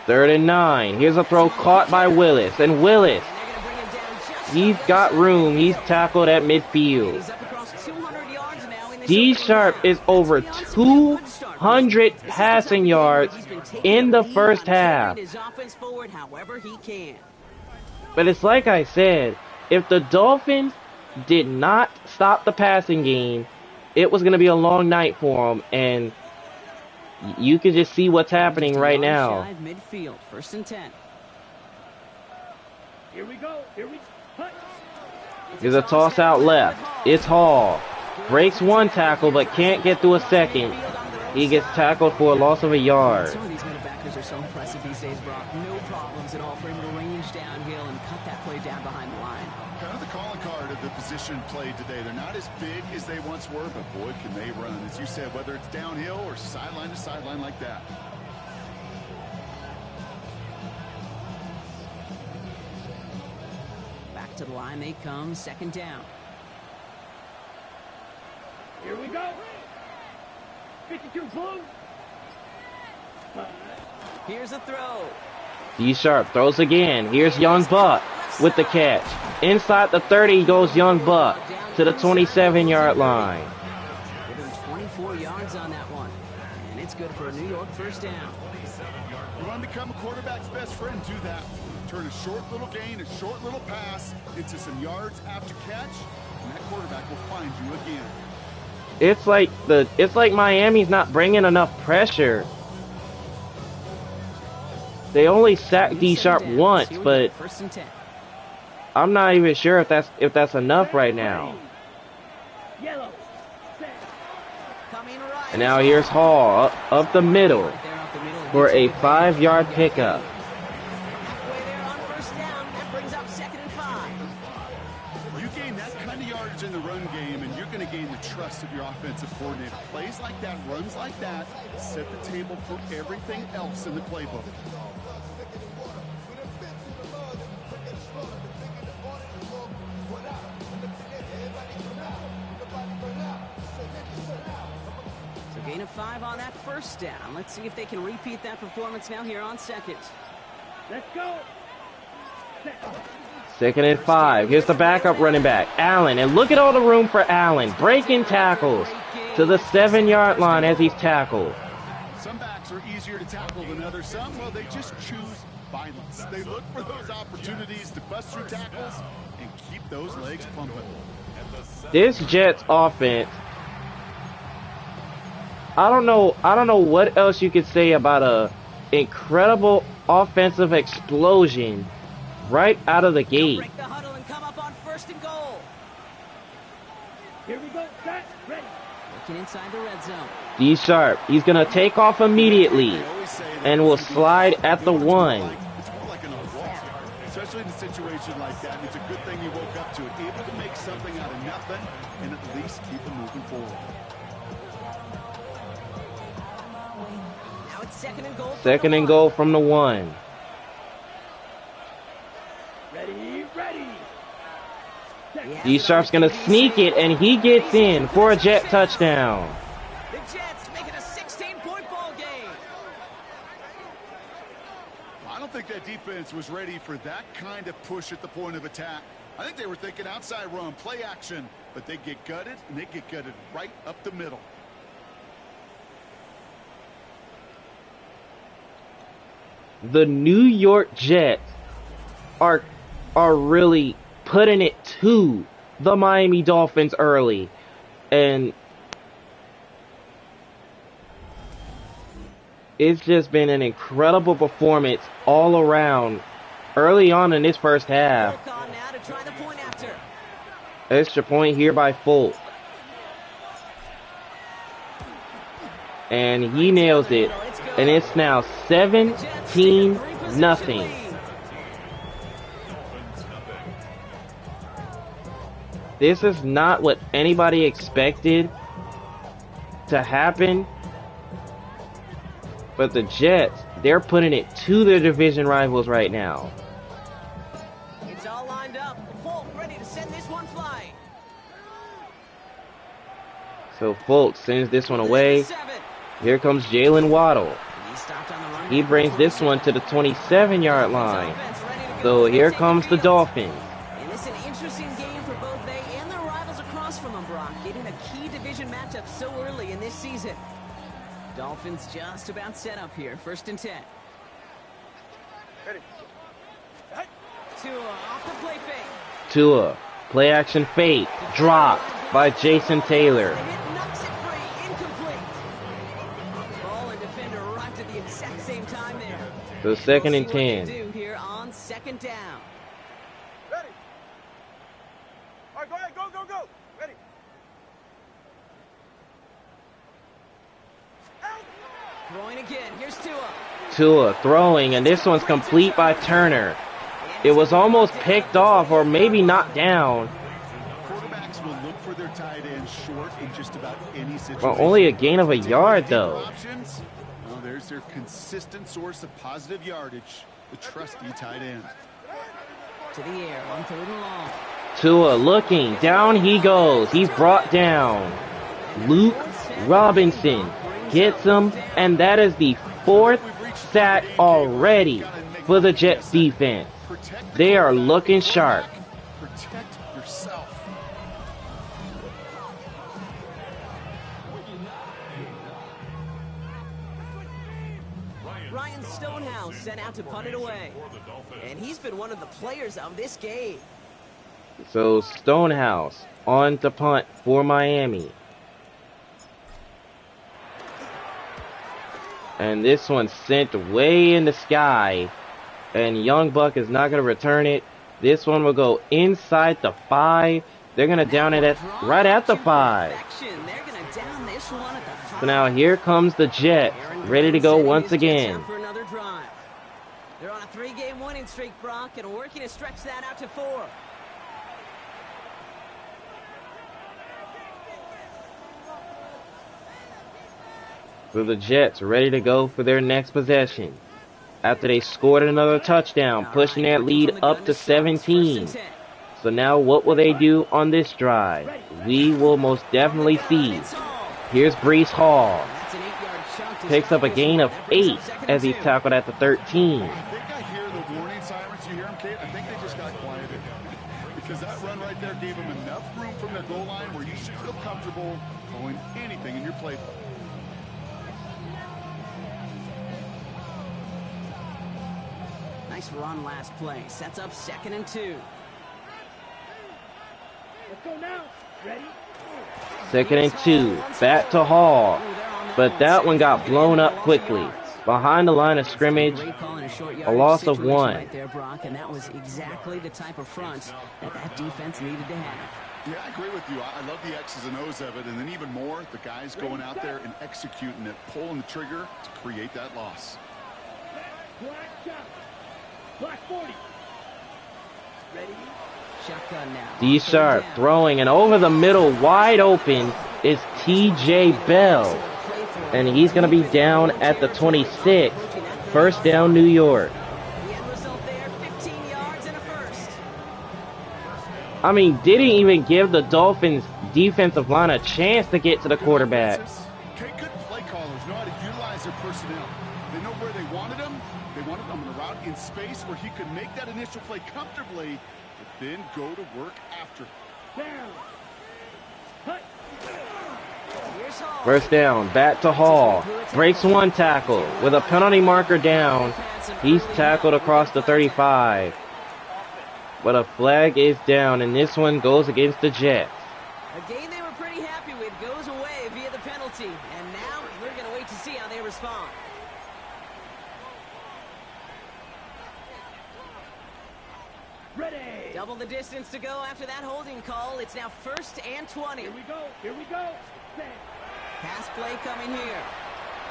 3rd and 9. Here's a throw caught by Willis. And Willis, And they're going to bring him down just he's got room. He's tackled at midfield. He's up across 200 yards now in this D opening Sharp round. is over Let's be honest, it's been a good start. 200 This is the passing type of game yards where he's been taking in the lead first on carrying half. his offense forward however he can. But it's like I said, if the Dolphins did not stop the passing game, it was going to be a long night for them. And you can just see what's happening right now. Shy of midfield, 1st and 10. Here we go. Here we hut. Here's a toss out left. It's Hall. Breaks one tackle but can't get through a second. He gets tackled for a loss of a yard. Some of these middle backers are so impressive these days, Brock. No problems at all for him to range downhill and cut that play down behind the line. Kind of the calling card of the position played today. They're not as big as they once were, but boy, can they run. As you said, whether it's downhill or sideline to sideline like that. Back to the line they come, 2nd down. Here we go. 52 blue. Here's a throw. D Sharp throws again. Here's Young Buck with the catch. Inside the 30 goes Young Buck to the 27-yard line. Give him 24 yards on that one. And it's good for a New York 1st down. You want to become a quarterback's best friend, do that. Turn a short little gain, a short little pass into some yards after catch, and that quarterback will find you again. It's like Miami's not bringing enough pressure. They only sacked D Sharp once, but 1st and 10. I'm not even sure if that's enough right now. Yellow. Set. Coming right. And now here's Hall up the middle Right there up the middle. for a 5-yard pickup. Halfway there on 1st down. That brings up 2nd and 5. You gain that kind of yardage in the run game, and you're going to gain the trust of your offensive coordinator. Plays like that, runs like that, set the table for everything else in the playbook. So gain of 5 on that 1st down. Let's see if they can repeat that performance now here on 2nd. Let's go. Set. 2nd and 5. Here's the backup running back, Allen. And look at all the room for Allen. Breaking tackles to the 7-yard line as he's tackled. Some backs are easier to tackle than others. Some, well, they just choose violence. They look for those opportunities to bust through tackles and keep those legs pumping. This Jets offense, I don't know what else you could say about a incredible offensive explosion right out of the gate. Break the huddle and come up on 1st and goal. Here we go. Set. Ready. Working inside the red zone. D Sharp, he's gonna take off immediately They always say that and will slide at the 1. It's more like an walk, especially in a situation like that. It's a good thing you woke up to it, able to make something out of nothing and at least keep them moving forward. Now it's 2nd and goal. 2nd and goal from the 1. Ready. Ready. Set. D Sharp's gonna sneak it and he gets in for a Jet touchdown. The Jets make it a 16-point ball game. I don't think that defense was ready for that kind of push at the point of attack. I think they were thinking outside run, play action, but they get gutted, and they get gutted right up the middle. The New York Jets are really putting it to the Miami Dolphins early. And it's just been an incredible performance all around early on in this first half. Folk on now to try the point after. Extra point here by Folk. And he nails it. And it's now 17-0. This is not what anybody expected to happen. But the Jets, they're putting it to their division rivals right now. It's all lined up. Folk ready to send this one flying. So Folk sends this one away. Here comes Jalen Waddle. He stopped on the run He brings this one to the 27-yard line. So here comes the Dolphins. And it's an interesting game for both they and their rivals across from them, Brock, getting a key division matchup so early in this season. Dolphins just about set up here, 1st and 10. Ready. Tua off the play fake. Tua, play action fake, dropped by Jason Taylor. The hit knocks it free, incomplete. Ball and defender arrived at the exact same time there. So 2nd and We'll see what 10. they do here on 2nd down. Ready. All right, go ahead. Go. Ready. Throwing again. Here's Tua. Tua throwing, and this one's complete by Turner. It was almost picked off or maybe knocked down. Quarterbacks will look for their tight end short in just about any situation. Well, only a gain of a yard, though. Options? Well, there's their consistent source of positive yardage, the trusty tight end. To the air on 3rd and long. Tua looking, down he goes. He's brought down. Luke Robinson gets him, and that is the 4th sack already for the Jets defense. They are looking sharp. Protect yourself. Ryan Stonehouse sent out to punt it away. And he's been one of the players of this game. So Stonehouse on to punt for Miami. And this one's sent way in the sky. And Young Buck is not going to return it. This one will go inside the 5. They're going to down it right at the 5. They're going to down this one at the 5. So now here comes the Jets, ready to go once again. For another drive. They're on a 3-game winning streak, Brock, and working to stretch that out to 4. So the Jets ready to go for their next possession. After they scored another touchdown, pushing that lead up to 17. So now what will they do on this drive? We will most definitely see. Here's Breece Hall. Picks up a gain of 8 as he's tackled at the 13. I think I hear the warning sirens. You hear them, Kate? I think they just got quieted. Because that run right there gave them enough room from their goal line where you should feel comfortable calling anything in your playbook. Nice run last play. Sets up 2nd and 2. Let's go now. Ready? 2nd and 2. Back to Hall. But that one got blown up quickly. Behind the line of scrimmage, a loss of 1. Right there, Brock, and that was exactly the type of front that defense needed to have. Yeah, I agree with you. I love the X's and O's of it. And then even more, the guys going out there and executing it, pulling the trigger to create that loss. Black shot. Black 40. Ready? Shotgun now. D Sharp throwing, and over the middle, wide open, is TJ Bell. And he's going to be down at the 26. 1st down, New York. The end result there, 15 yards and a first. I mean, didn't even give the Dolphins defensive line a chance to get to the quarterback. Okay, good play callers know how to utilize their personnel. They know where they wanted them. They wanted them on the route in space where he could make that initial play comfortably, but then go to work after. Down. Hut. Here's Hall. 1st down, back to Hall. Breaks 1 tackle with a penalty marker down. He's tackled across the 35. But a flag is down, and this one goes against the Jets. A game they were pretty happy with goes away via the penalty. And now we're going to wait to see how they respond. Ready. Double the distance to go after that holding call. It's now 1st and 20. Here we go. Here we go. Set. Pass play coming here.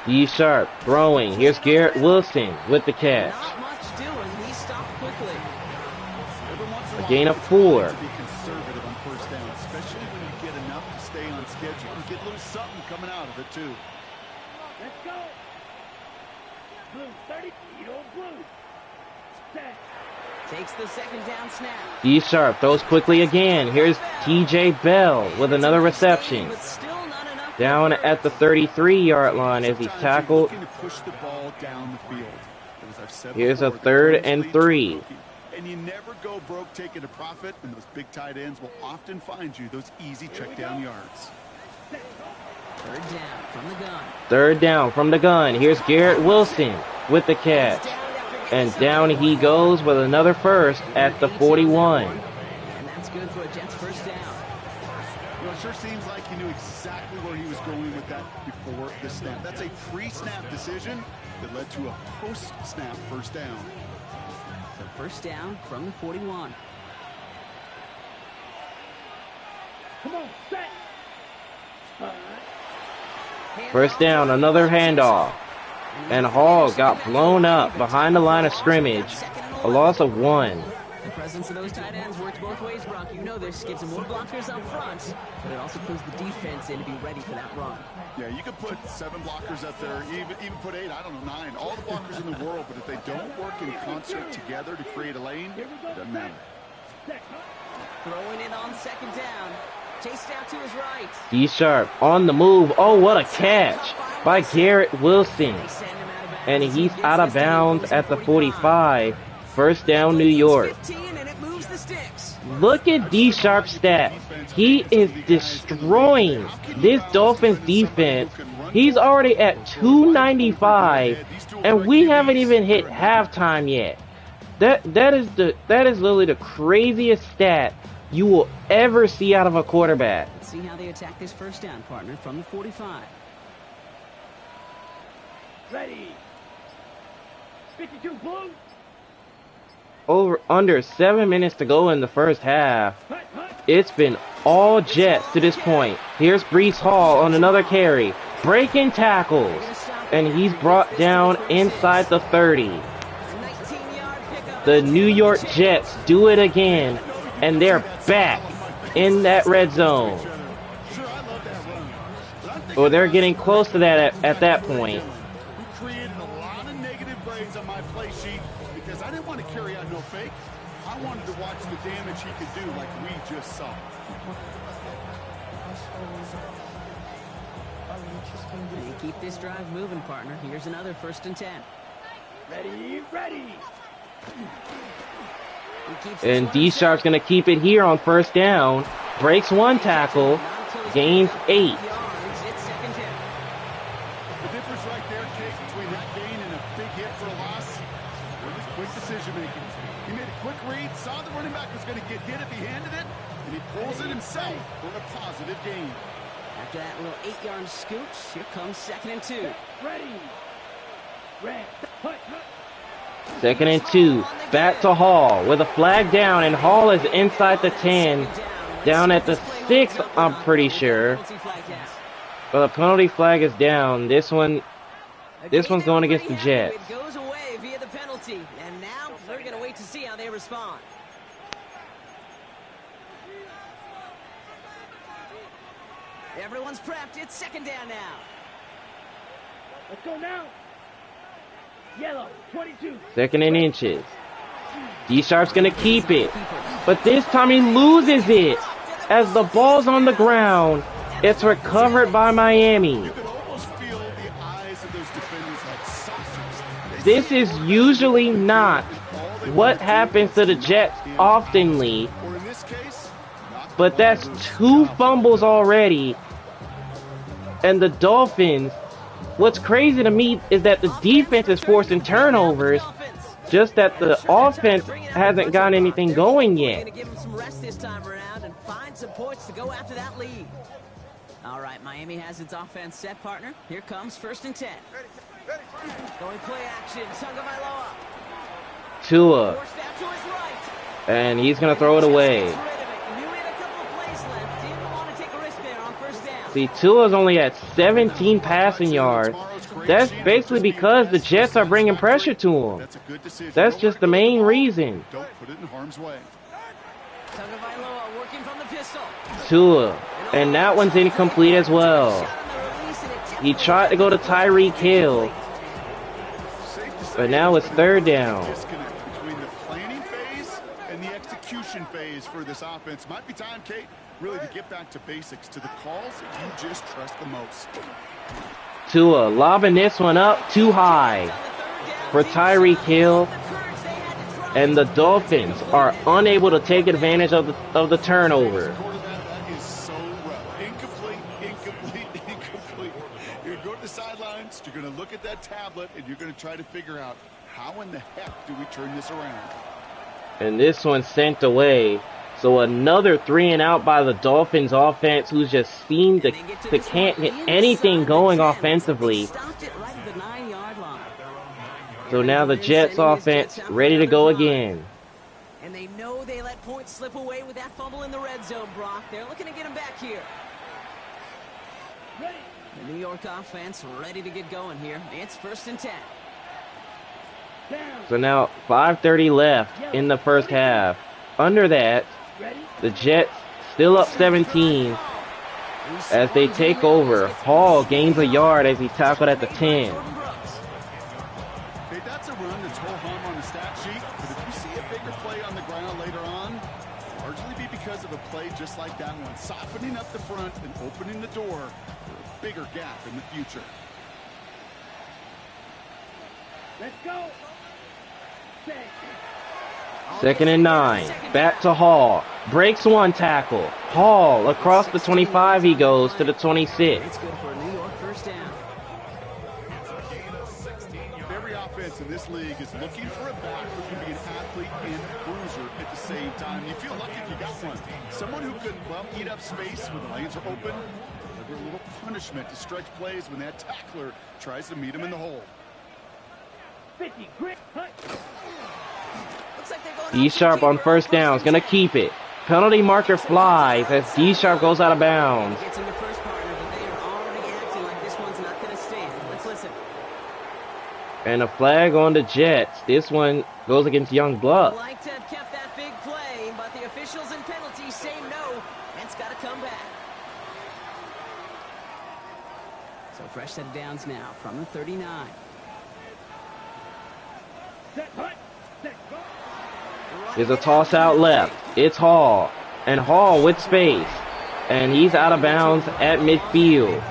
D Sharp throwing. Here's Garrett Wilson with the catch. Not much doing. He stopped quickly. A gain of 4. To be conservative on 1st down, especially when you get enough to stay on schedule and get a little something coming out of it too. Let's go. Blue 30. You know blue. Set. Takes the 2nd down snap. D Sharp throws quickly again. Here's TJ Bell with another reception. But still not enough Down at the 33-yard line as he's tackled. Looking to push the ball down the field. As I've said Here's a before, the 3rd close and lead to 3. rookie. And you never go broke taking a profit, and those big tight ends will often find you those easy check down yards. 3rd down from the gun. 3rd down from the gun. Here's Garrett Wilson with the catch. And down he goes with another first at the 41. And that's good for a Jets first down. Well, it sure seems like he knew exactly where he was going with that before the snap. That's a pre-snap decision that led to a post-snap first down. So first down from the 41. Come on, set. First down, another handoff. And Hall got blown up behind the line of scrimmage. A loss of 1. The presence of those tight ends works both ways, Brock. You know this. Gives them more blockers up front, but it also puts the defense in to be ready for that run. Yeah, you could put 7 blockers up there, even put 8, I don't know, 9. All the blockers in the world, but if they don't work in concert together to create a lane, it doesn't matter. Throwing it on 2nd down. Chased out to his right. D Sharp on the move. Oh, what a catch by Garrett Wilson. They send him out of bounds. And he's out of bounds at the 45. First down, New York. 15, and it moves the sticks. Look at D Sharp's stats. He is destroying this Dolphins defense. He's already at 295, and we haven't even hit halftime yet. That is literally the craziest stat you will ever see out of a quarterback. Let's see how they attack this first down, partner, from the 45. Ready. 52 blue. Under 7 minutes to go in the first half. It's been all Jets to this point. Here's Breece Hall on another carry, breaking tackles, and he's brought down inside the 30. 19-yard pickup. The New York Jets do it again, and they're back in that red zone. Or they're getting close to that at that point. Created a lot of negative grades on my play sheet because I didn't want to carry out no fake. I wanted to watch the damage he could do like we just saw. They keep this drive moving, partner. Here's another 1st and 10. Ready, ready. He keeps And this D one Sharp's going to keep it here on first down. Breaks 1 tackle, gains 8. yards. It's 2nd down. The difference right there, Kate, between that gain and a big hit for a loss, was quick decision making. He made a quick read, saw the running back was going to get hit if he handed it, and he pulls it himself for a positive gain. After that little 8-yard scooch, here comes 2nd and 2. Ready. Red. Hut, hut. 2nd and 2. Back to Hall with a flag down, and Hall is inside the 10. Down at the 6, I'm pretty sure. But the penalty flag is down. This one's going against the Jets. It goes away via the penalty, and now we're going to wait to see how they respond. Everyone's prepped. It's 2nd down now. Let's go now. Yellow, 22. 2nd and inches. D Sharp's going to keep it. But this time he loses it. As the ball's on the ground, it's recovered by Miami. You could almost feel the eyes of those defenders like saucers. This is usually not what happens to the Jets oftenly, Or in this case, but that's 2 fumbles already. And the Dolphins, what's crazy to me is that the defense is forcing turnovers, just that the offense hasn't gotten anything going We're yet. going to give them some rest this time around and find some points to go after that lead. All right, Miami has its offense set, partner. Here comes 1st and 10. Going play action. Tagovailoa. Tua, Forced out to his right. and he's going to throw it away. Gets rid of it. Knew he had a couple of plays left. Didn't want to take a risk there on 1st down. See, Tua's only at 17 passing yards. That's basically because the Jets are bringing pressure to him. that's a good decision. That's just the main reason. Don't put it in harm's way. Tagovailoa working from the pistol. Tua, and that one's incomplete as well. Shot on the release, and it just He tried to go to Tyreek Hill, Safe to say but now it's 3rd there's a down. disconnect between the planning phase and the execution phase for this offense. Might be time, Kate, Really, to get back to basics, to the calls you just trust the most. Tua lobbing this one up too high for Tyreek Hill, and the Dolphins are unable to take advantage of the turnover. That is so rough. Incomplete. You're going to go to the sidelines, you're going to look at that tablet, and you're going to try to figure out how in the heck do we turn this around. And this one sent away. So another 3-and-out by the Dolphins offense, who just seemed to can't get anything going offensively. So now the Jets offense ready to go again. And they know they let points slip away with that fumble in the red zone, Brock. They're looking to get him back here. The New York offense ready to get going here. It's 1st and 10. So now 5:30 left in the first half. Under that, the Jets still up 17 as they take over. Hall gains a yard as he tackled at the 10. Okay, that's a run that's ho-hum on the stat sheet, but if you see a bigger play on the ground later on, largely be because of a play just like that one, softening up the front and opening the door for a bigger gap in the future. Let's go. 2nd and 9. Back to Hall. Breaks one tackle. Hall across the 25. He goes to the 26. It's good for a New York 1st down. Every offense in this league is looking for a back who can be an athlete and a bruiser at the same time. You feel lucky if you got one. Someone who could, well, eat up space when the lanes are open, deliver a little punishment to stretch plays when that tackler tries to meet him in the hole. 50, grit, hut. D-Sharp on 1st down is going to keep it. Penalty marker flies as D-Sharp goes out of bounds. Gets in the first partner, but they are already acting like this one's not going to stand. Let's listen. And a flag on the Jets. This one goes against Young Bluff. Like to have kept that big play, but the officials and penalties say no. And it's got to come back. So fresh set of downs now from the 39. Set, hut. Set, go. There's a toss out left. It's Hall. And Hall with space. And he's out of bounds at midfield.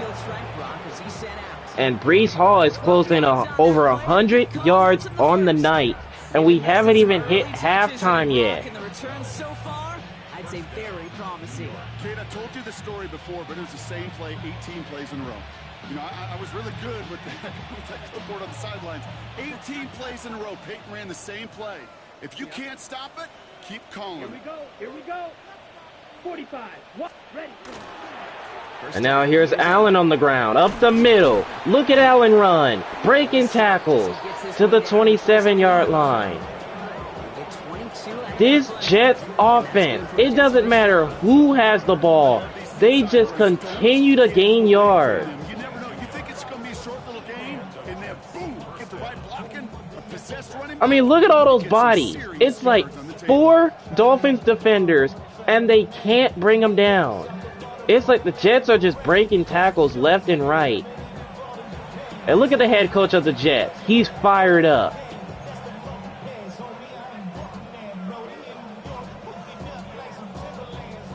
And Breece Hall is closing over 100 yards on the night. And we haven't even hit halftime yet. And the return so far, I'd say very promising. Kate, I told you the story before, but it was the same play 18 plays in a row. You know, I was really good with that clipboard on the sidelines. 18 plays in a row. Peyton ran the same play. If you can't stop it, keep calling. Here we go. 45. What? Ready. And now here's Allen on the ground, up the middle. Look at Allen run, breaking tackles to the 27-yard line. This Jets offense, it doesn't matter who has the ball. They just continue to gain yards. You never know. You think it's going to be a short little game, and then boom, get the right blocking, a possessed running back. I mean, look at all those bodies. It's like 4 Dolphins defenders, and they can't bring them down. It's like the Jets are just breaking tackles left and right. And look at the head coach of the Jets. He's fired up.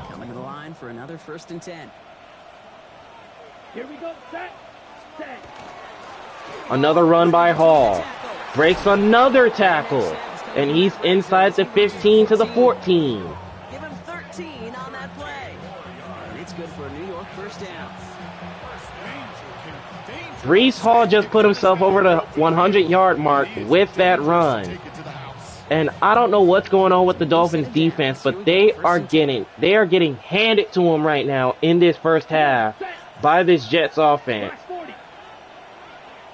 Coming to the line for another 1st and 10. Here we go. Set. Another run by Hall. Breaks another tackle. And he's inside the 15 to the 14. Give him 13 on that play. And it's good for a New York 1st down. Breece Hall just put himself over the 100-yard mark with that run. And I don't know what's going on with the Dolphins defense, but they are getting handed to them right now in this first half by this Jets offense,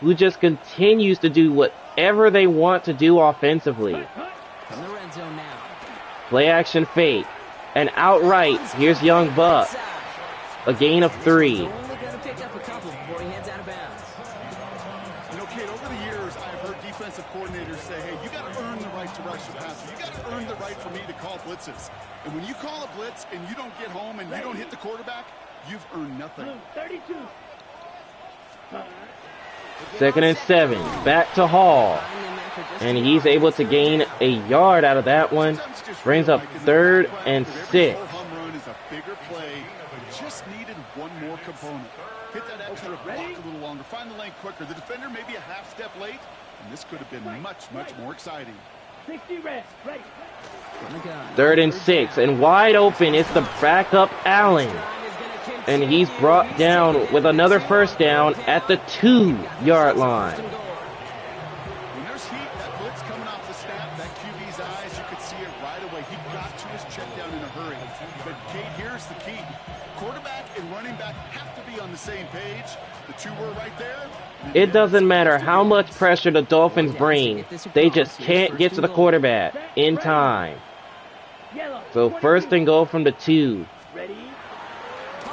who just continues to do whatever they want to do offensively. From the red zone now. Play action fake. And outright, here's Young Buck. A gain of 3. Only going to pick up a couple before he heads out of bounds. You know, Kate, over the years, I've heard defensive coordinators say, hey, you got to earn the right to rush the passer. You got to earn the right for me to call blitzes. And when you call a blitz and you don't get home and you don't hit the quarterback, you've earned nothing. 32. 2nd and 7. Back to Hall. And he's able to gain a yard out of that one. Brings up 3rd and 6. Home run is a bigger play just needed one more component. Hit that extra block a little longer, find the lane quicker. The defender maybe a half step late, and this could have been much more exciting. 60 red, right. 3rd and 6, and wide open. It's the backup Allen. And he's brought down with another first down at the 2-yard line. When there's heat, that blitz coming off the snap, that QB's eyes, you could see it right away. He got to his check down in a hurry. But Kate, here's the key. Quarterback and running back have to be on the same page. The two were right there. It doesn't matter how much pressure the Dolphins bring. They just can't get to the quarterback in time. So 1st and goal from the 2.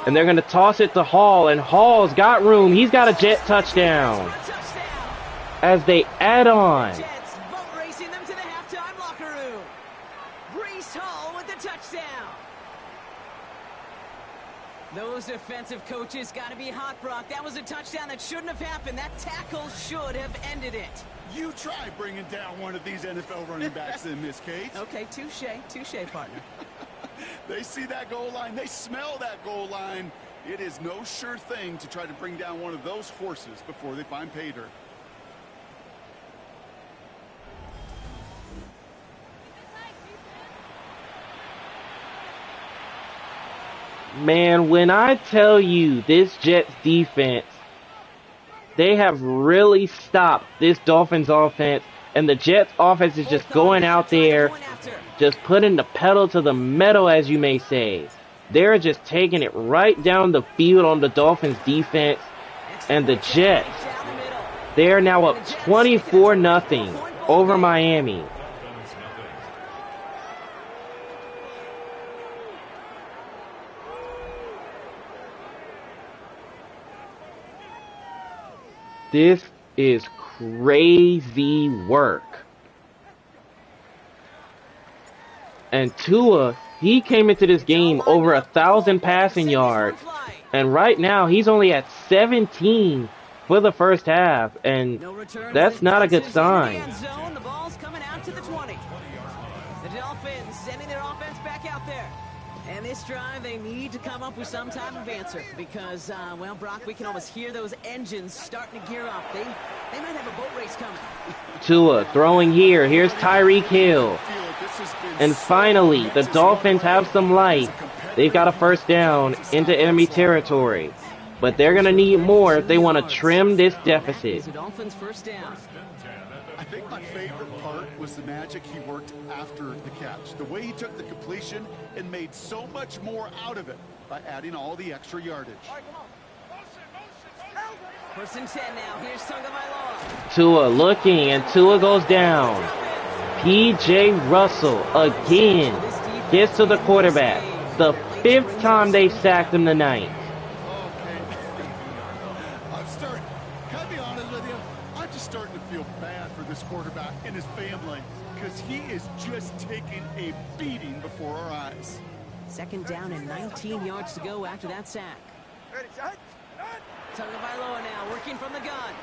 And they're going to toss it to Hall, and Hall's got room. He's got a Jet touchdown. As they add on. Jets boat racing them to the halftime locker room. Breece Hall with the touchdown. Those defensive coaches got to be hot, Brock. That was a touchdown that shouldn't have happened. That tackle should have ended it. You try bringing down one of these NFL running backs in, Miss Kate. Okay, touche, partner. They see that goal line. They smell that goal line. It is no sure thing to try to bring down one of those horses before they find pay dirt. Man, when I tell you this Jets defense, they have really stopped this Dolphins offense, and the Jets offense is just going out there, just putting the pedal to the metal, as you may say. They're just taking it right down the field on the Dolphins defense, and the Jets, they're now up 24-0 over Miami. This is crazy work. And Tua, he came into this game over 1,000 passing yards. And right now, he's only at 17 for the first half. And that's not a good sign. The ball's coming out to the 20. The Dolphins sending their offense back out there. And this drive, they need to come up with some type of answer because, well, Brock, we can almost hear those engines starting to gear up. They might have a boat race coming. Tua throwing here. Here's Tyreek Hill. And finally, the Dolphins have some life. They've got a first down into enemy territory. But they're going to need more if they want to trim this deficit. The Dolphins first down. I think my favorite part was the magic he worked after the catch. The way he took the completion and made so much more out of it by adding all the extra yardage. First and 10 now. Here's Tagovailoa. Tua looking, and Tua goes down. P.J. Russell again gets to the quarterback. The 5th time they've sacked him tonight. Can I be honest with you? I'm just starting to feel bad for this quarterback and his family because he is just taking a beating before our eyes. 2nd down and 19 yards to go after that sack. Tagovailoa now working from the gun.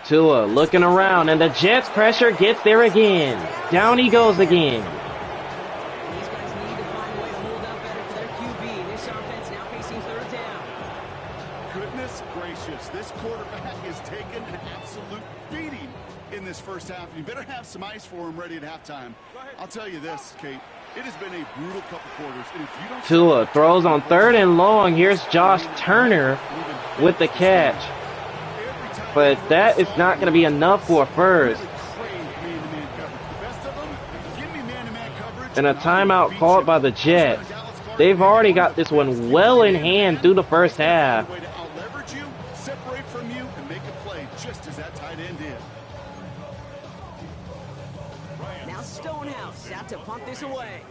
Tua looking around, and the Jets pressure gets there again. Down he goes again. These guys need to find a way to hold up better for their QB. This offense now facing 3rd down. Goodness gracious, this quarterback is taking an absolute beating in this first half. You better have some ice for him ready at halftime. I'll tell you this, Kate. It has been a brutal couple quarters. And if you don't Tua throws on 3rd and long. Here's Josh Turner with the catch. But that is not going to be enough for a first. And a timeout called by the Jets. They've already got this one well in hand through the first half. Separate from you and make a play just as that tight end did. Now Stonehouse out to punt this away.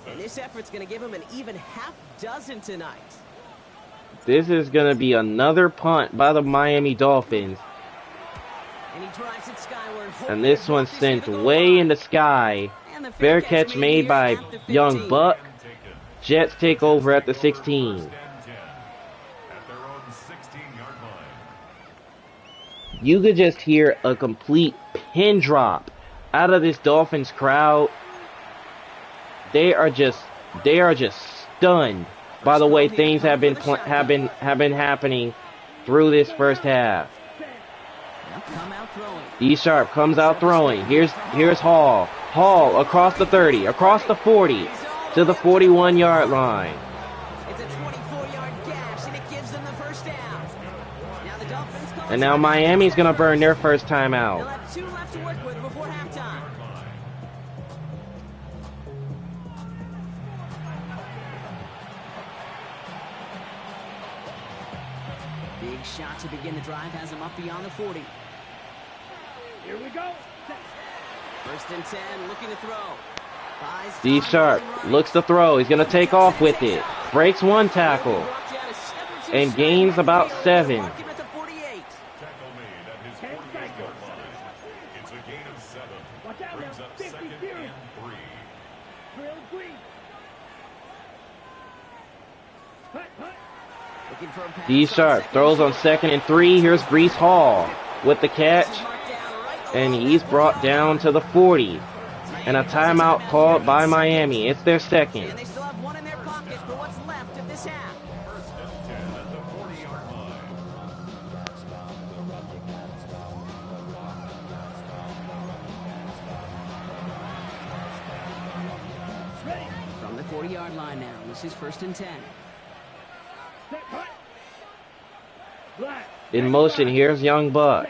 And this effort's going to give him an even half dozen tonight. This is going to be another punt by the Miami Dolphins. And he drives it skyward. And this one's sent way in the sky. Fair catch made by Young Buck. Jets take over at the 16. You could just hear a complete pin drop out of this Dolphins crowd. They are just stunned By the way, things have been happening through this first half. D Sharp comes out throwing. Here's Hall. Hall across the 30, across the 40 to the 41-yard line. It's a 24-yard gash, and it gives them the first down. Now the Dolphins call And now Miami's gonna burn their first time They'll out. have 2 left to work with before halftime. Big shot to begin the drive has him up beyond the 40. Here we go. First and 10, looking to throw. Buys D time, Sharp rolling right. looks to throw. He's gonna take off with it. Breaks one tackle Brought down a step or two and shy. gains about 7. Tackle Mark him at the 48. made at his 48-yard line. It's a gain of 7. Watch out Brings now. up 50 second series. and 3. Drill green. Hut, hut. Looking for a pass D on Sharp second throws on and 2nd and 3. Here's Brees Hall with the catch. short. Marked down right And along he's that brought 40 line. down to the 40. And a timeout called by Miami. It's their second. And they still have one in their pocket for what's left of this half. First and 10 at the 40-yard line. Ready. From the 40-yard line now, this is first and 10. Set, hut. Black. In motion, here's Young Buck.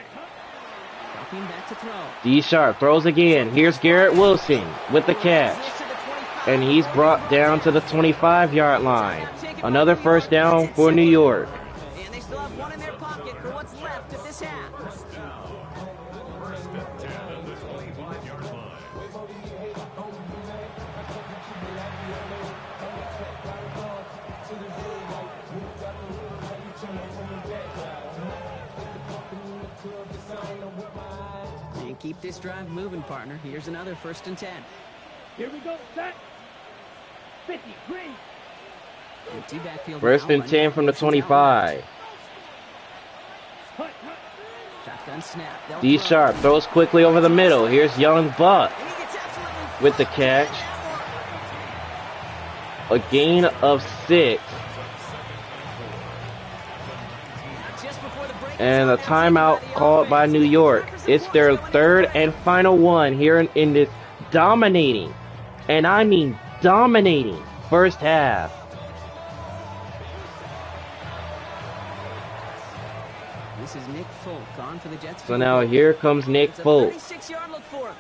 Dropping back to throw. D Sharp throws again. Here's Garrett Wilson with the catch. Gets to the 25. And he's brought down to the 25-yard line. Another first down for New York. And they still have one in their pocket for what's left of this half. First and 10 at the 25-yard line. And keep this drive moving, partner. Here's another first and 10. Here we go. Set. 50 green. Empty backfield. First now, and 10 running from the motions out 25. Hut, hut. Shotgun snap. They'll D throw. Sharp throws quickly over the middle. Here's Young Buck And he gets absolutely with the catch. A gain of 6. Just before the break, And a it's timeout called by New York. It's their third and final one here in this dominating, and I mean dominating, first half. This is Nick Folk on for the Jets. So now here comes Nick It's a Folk. 36-yard look for him.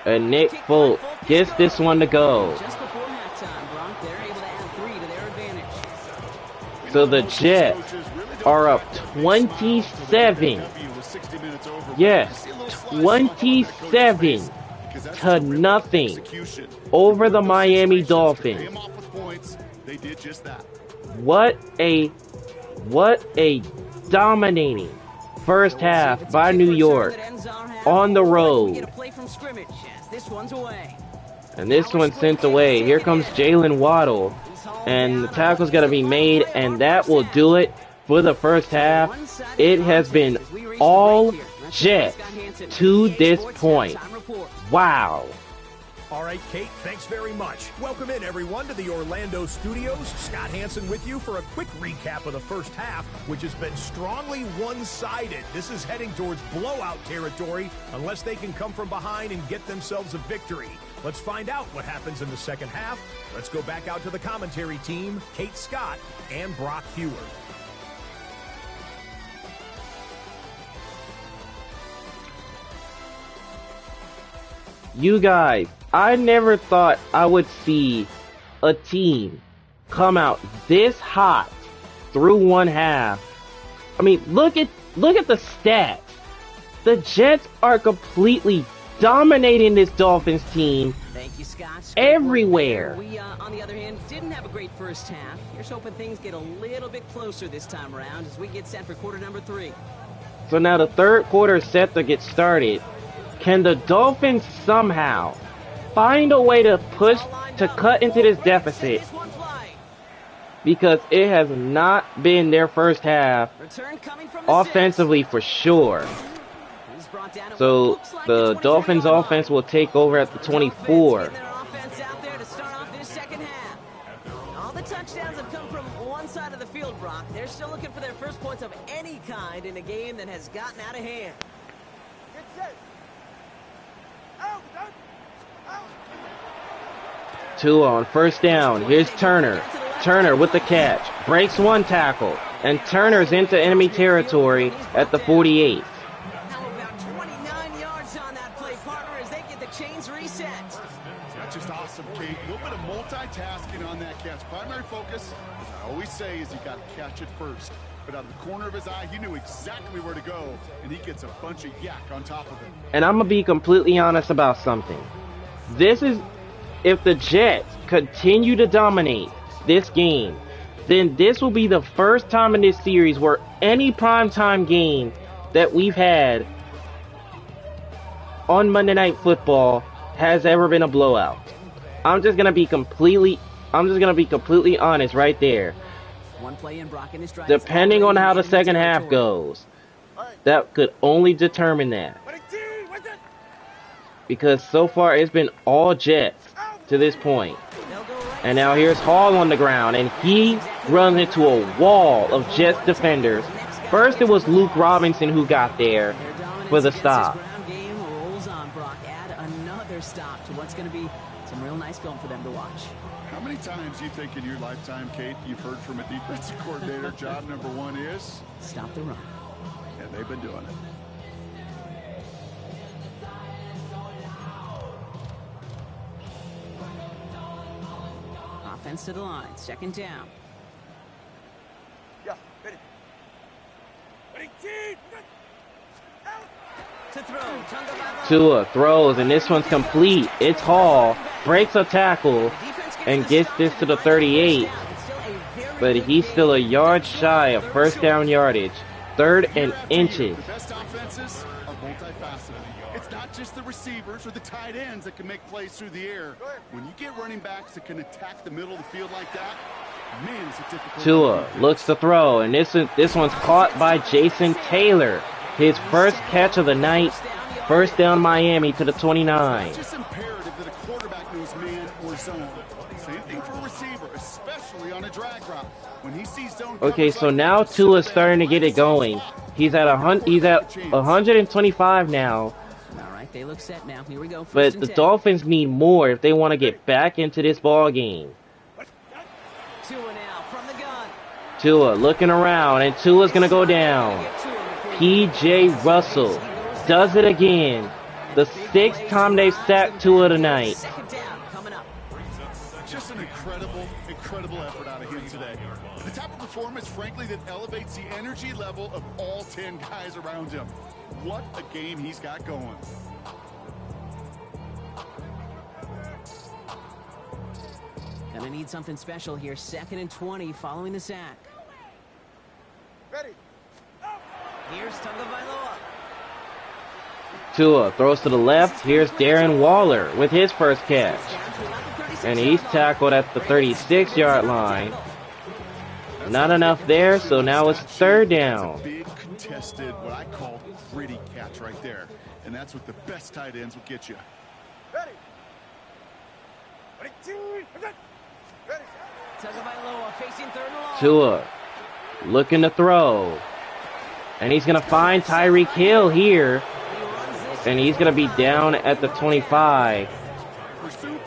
And Nick Folk gets this one to go. Just before halftime, Bronk, they're able to add 3 to their advantage. So the Jets are up 27. Yes, 27 to nothing over the Miami Dolphins. They did just that. What a dominating first half by New York on the road. Get a play from scrimmage as this one's away. And this one's sent away. Here comes Jalen Waddle. And the tackle's going to be made, and that will do it for the first half. It has been all Jets to this point. Wow. All right, Kate, thanks very much. Welcome in, everyone, to the Orlando studios. Scott Hansen with you for a quick recap of the first half, which has been strongly one-sided. This is heading towards blowout territory unless they can come from behind and get themselves a victory. Let's find out what happens in the second half. Let's go back out to the commentary team, Kate Scott and Brock Heward. You guys, I never thought I would see a team come out this hot through one half. I mean, look at the stats. The Jets are completely dominating this Dolphins team. Thank you, Scott. Everywhere. We, on the other hand, didn't have a great first half. Here's hoping things get a little bit closer this time around as we get set for quarter number 3. So now the third quarter is set to get started. Can the Dolphins somehow find a way to push, to cut into this deficit? Because it has not been their first half Return coming from the offensively for sure. He's brought down at what So looks like the 24-yard Dolphins line. offense will take over at the 24. Dolphins getting their offense out there to start off this second half. All the touchdowns have come from one side of the field, Brock. They're still looking for their first points of any kind in a game that has gotten out of hand. Get set. Out, out, out. Tua on first down. Here's Turner. Turner with the catch. Breaks one tackle. And Turner's into enemy territory at the 48. How about 29 yards on that play, partner, as they get the chains reset. That's just awesome, Kate. A little bit of multitasking on that catch. Primary focus, as I always say, is you got to catch it first. But out of the corner of his eye, he knew exactly where to go, and he gets a bunch of yak on top of it. And I'm going to be completely honest about something. This is, if the Jets continue to dominate this game, then this will be the first time in this series where any primetime game that we've had on Monday Night Football has ever been a blowout. I'm just gonna be completely honest right there. One play in, Brock, and his drive Depending on how the second half goes, that could only determine that. Because so far it's been all Jets to this point. And now here's Hall on the ground, and he runs into a wall of Jets defenders. First it was Luke Robinson who got there for the stop. Game rolls on, Brock. Add another stop to what's going to be some real nice film for them to watch. How many times do you think in your lifetime, Kate, you've heard from a defensive coordinator, job number one is? Stop the run. And they've been doing it. Offense to the line. Second down. Yeah, ready. Ready, team. To throw. Tagovailoa. Tua throws, and this one's complete. It's Hall, breaks a tackle, and gets this to the 38. But he's still a yard shy of first down yardage. Third and inches. The best offenses are multifaceted. It's not just the receivers or the tight ends that can make plays through the air. When you get running backs that can attack the middle of the field like that, man, it's a difficult Tua looks to throw, and this one's caught by Jason Taylor. His first catch of the night. First down Miami to the 29. It's just imperative that a quarterback knows man or zone. Same thing for a receiver, especially on a drag route. When he sees zone. Okay, so now Tua's starting to get it going. He's at 125 now. All right, they look set now. Here we go. But the Dolphins need more if they want to get back into this ball game. Tua now from the gun. Tua looking around, and Tua's going to go down. P.J. Russell does it again. The sixth time they've sacked Tua tonight. Second down coming up. Just an incredible effort out of him today. The type of performance, frankly, that elevates the energy level of all 10 guys around him. What a game he's got going. Gonna need something special here. Second and 20 following the sack. Ready. Here's Tagovailoa. Tua throws to the left. Here's Darren Waller with his first catch. And he's tackled at the 36-yard line. Not enough there, so now it's third down. Big contested, what I call gritty catch right there. And that's what the best tight ends will get you. Ready. Ready, team. Ready. Tagovailoa facing third and long. Tua looking to throw. And he's going to find Tyreek Hill here. And he's going to be down at the 25. Pursue.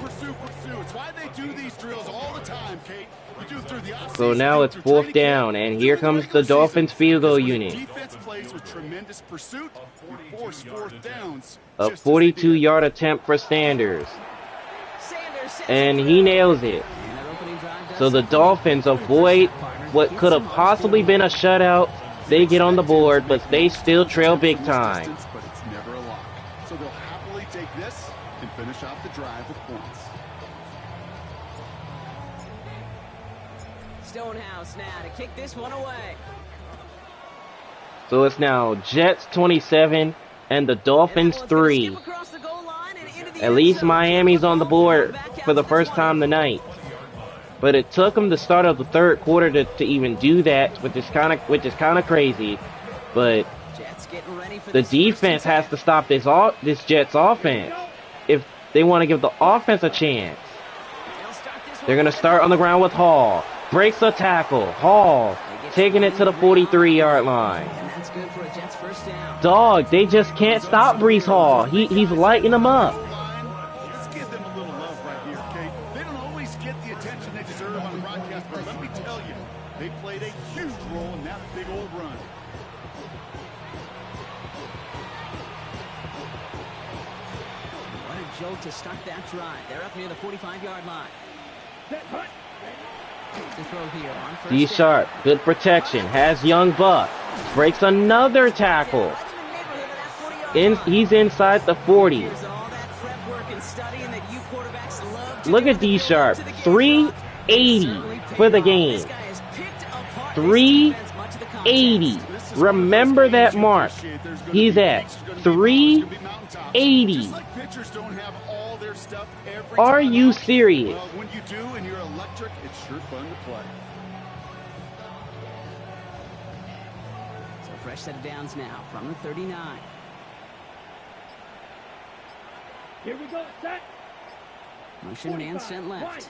It's why they do these drills all the time, Kate. You do it through the offseason, So now it's through fourth training down. camp, And through here the comes regular the Dolphins season. field goal Because when unit. Defense plays with tremendous pursuit. You force fourth downs. A just as they did. 42-yard attempt for Sanders. Sanders sends And it he through. nails it. And that opening drive does So the something. Dolphins avoid what could have possibly been a shutout. They get on the board, but they still trail big time. Distance, but it's never a lock. So they'll happily take this and finish off the drive with points. Stonehouse now to kick this one away. So it's now Jets 27 and the Dolphins 3. At least Miami's on the board for the first time tonight. But it took them the start of the third quarter to even do that, which is kind of crazy. But Jets getting ready for The this defense has to stop this Jets offense if they want to give the offense a chance. They're going to start on the ground with Hall. Breaks the tackle. Hall taking it to the 43-yard line. And that's good for a Jets first down. Dog, they just can't stop Breece Hall. He's lighting them up. Let's give them a little love right here, Kate. They don't always get the attention they deserve on broadcast, but let me tell you, they played a huge role in that big old run. What a jolt to start that drive. They're up near the 45-yard line. To throw here on first D Sharp, good protection. Has Young Buck. Breaks another tackle. He's inside the 40. Look at D Sharp. 380 for the game. 380. Remember that mark. He's at 380. Are you serious? Well, when you do and you're electric, it's sure fun to play. So fresh set of downs now from the 39. Here we go, set. Motion man sent left.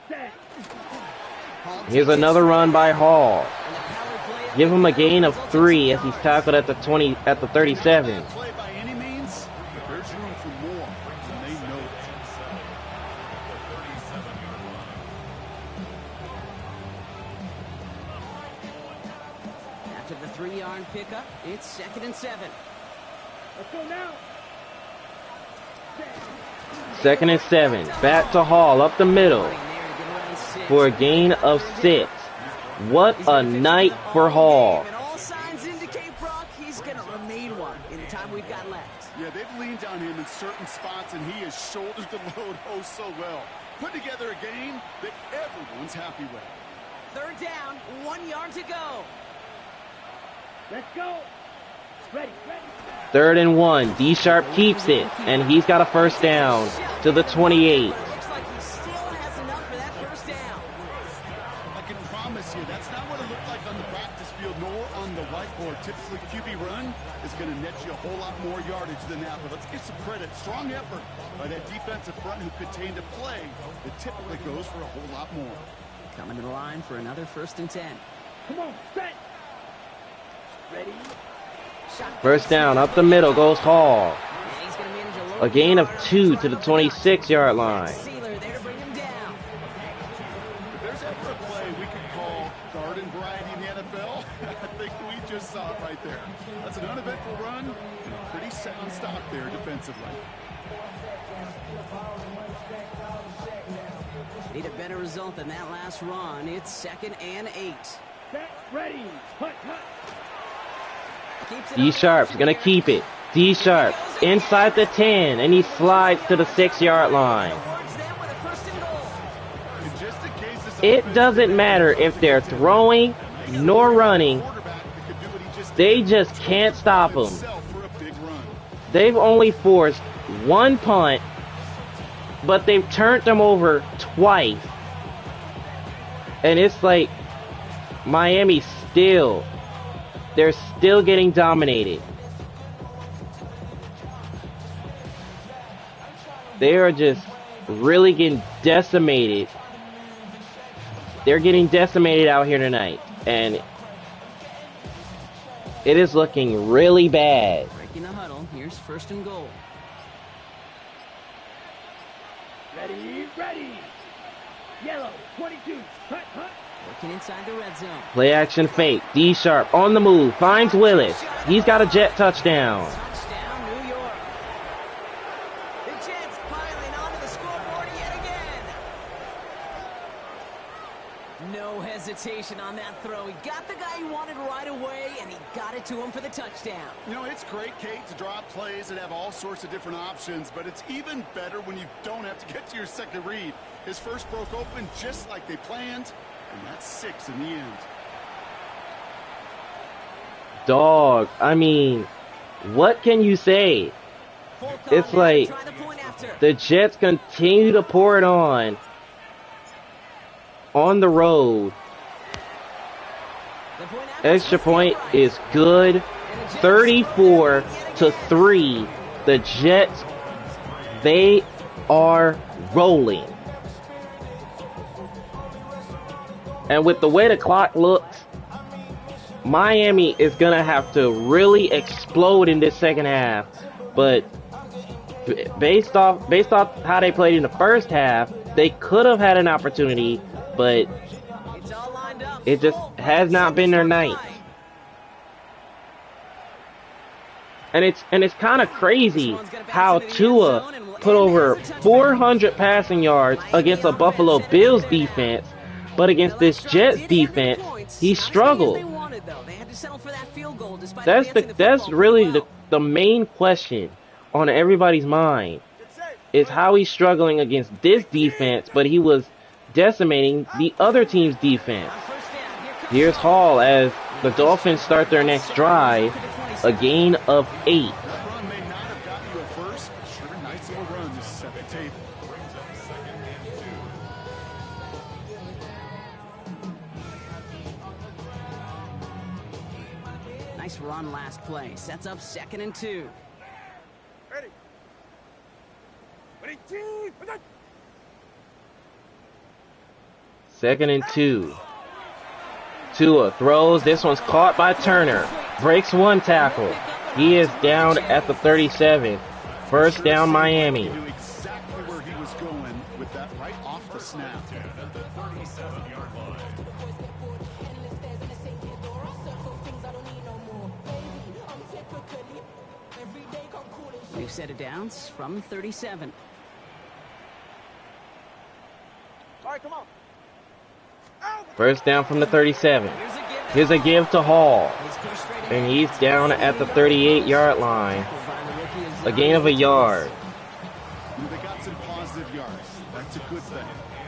Set. Here's another run by Hall. Give him a gain of 3 as he's tackled at the 37. Play by any means, but there's room for more, and they know it. After the 3-yard pickup, it's 2nd and 7. Let's go now. 2nd and 7. Back to Hall up the middle for a gain of 6. What a night for Hall. And all signs indicate, Brock, he's going to remain one in the time we've got left. Yeah, they've leaned on him in certain spots, and he has shouldered the load oh so well. Put together a game that everyone's happy with. 3rd down, 1 yard to go. Let's go. Ready. 3rd and 1. D Sharp keeps it, and he's got a first down to the 28. Looks like he still has enough for that first down. I can promise you, that's not what it looked like on the practice field, nor on the whiteboard. Typically, QB run is going to net you a whole lot more yardage than that, but let's give some credit. Strong effort by that defensive front who contained a play that typically goes for a whole lot more. Coming to the line for another 1st and 10. Come on, set. Ready. First down up the middle goes Hall. A gain of 2 to the 26-yard line. Sealer there to bring him down. If there's ever a play we could call garden variety in the NFL, I think we just saw it right there. That's an uneventful run and a pretty sound stop there defensively. Need a better result than that last run. It's 2nd and 8. Set. Ready. Hut. D Sharp's gonna keep it. D Sharp inside the 10, and he slides to the 6-yard line. It doesn't matter if they're throwing nor running. They just can't stop him. They've only forced 1 punt, but they've turned them over twice. And it's like Miami they're still getting dominated. They are just really getting decimated. They're getting decimated out here tonight. And it is looking really bad. Breaking the huddle. Here's 1st and goal. Ready. Yellow. 22. Hut. Working inside the red zone. Play action fake. D Sharp on the move. Finds Willis. He's got a jet touchdown. Touchdown, New York. The Jets piling onto the scoreboard yet again. No hesitation on that throw. He got the guy he wanted right away, and he got it to him for the touchdown. You know, it's great, Kate, to draw up plays that have all sorts of different options, but it's even better when you don't have to get to your second read. His first broke open just like they planned, and that's 6 in the end. Dog, I mean, what can you say? It's like the Jets continue to pour it on the road. The point Extra point is good. 34-3. The Jets, they are rolling. And with the way the clock looks, Miami is going to have to really explode in this second half. But based off how they played in the first half, they could have had an opportunity, but it just has not been their night. And it's kind of crazy how Tua put over 400 passing yards against a Buffalo Bills defense, but against this Jets defense, he struggled. That's really the main question on everybody's mind, is how he's struggling against this defense, but he was decimating the other team's defense. Here's Hall as the Dolphins start their next drive, a gain of 8. That run may not have gotten you a first, but sure, nice little run to set the table. Nice run last play. Sets up 2nd and 2. Ready. Ready, team. 2nd and 2. Tua throws. This one's caught by Turner. Breaks one tackle. He is down at the 37. First down, Miami. He knew exactly where he was going with that right off the snap. At the 37-yard line. New set of downs from 37. All right, come on. First down from the 37. Here's a give to Hall. And he's down at the 38-yard line. A gain of a yard. They got some positive yards. That's a good thing.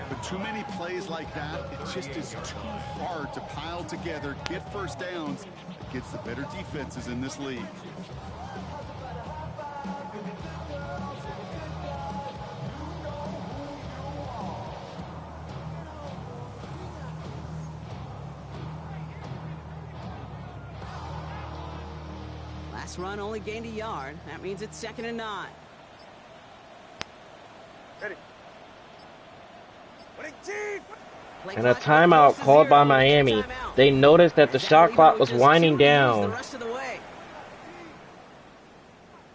But too many plays like that, it just is too hard to pile together, get first downs against the better defenses in this league. Last run only gained a yard. That means it's 2nd and 9. Ready. Ready, team. And a timeout called by Miami. They noticed that the shot clock was winding down.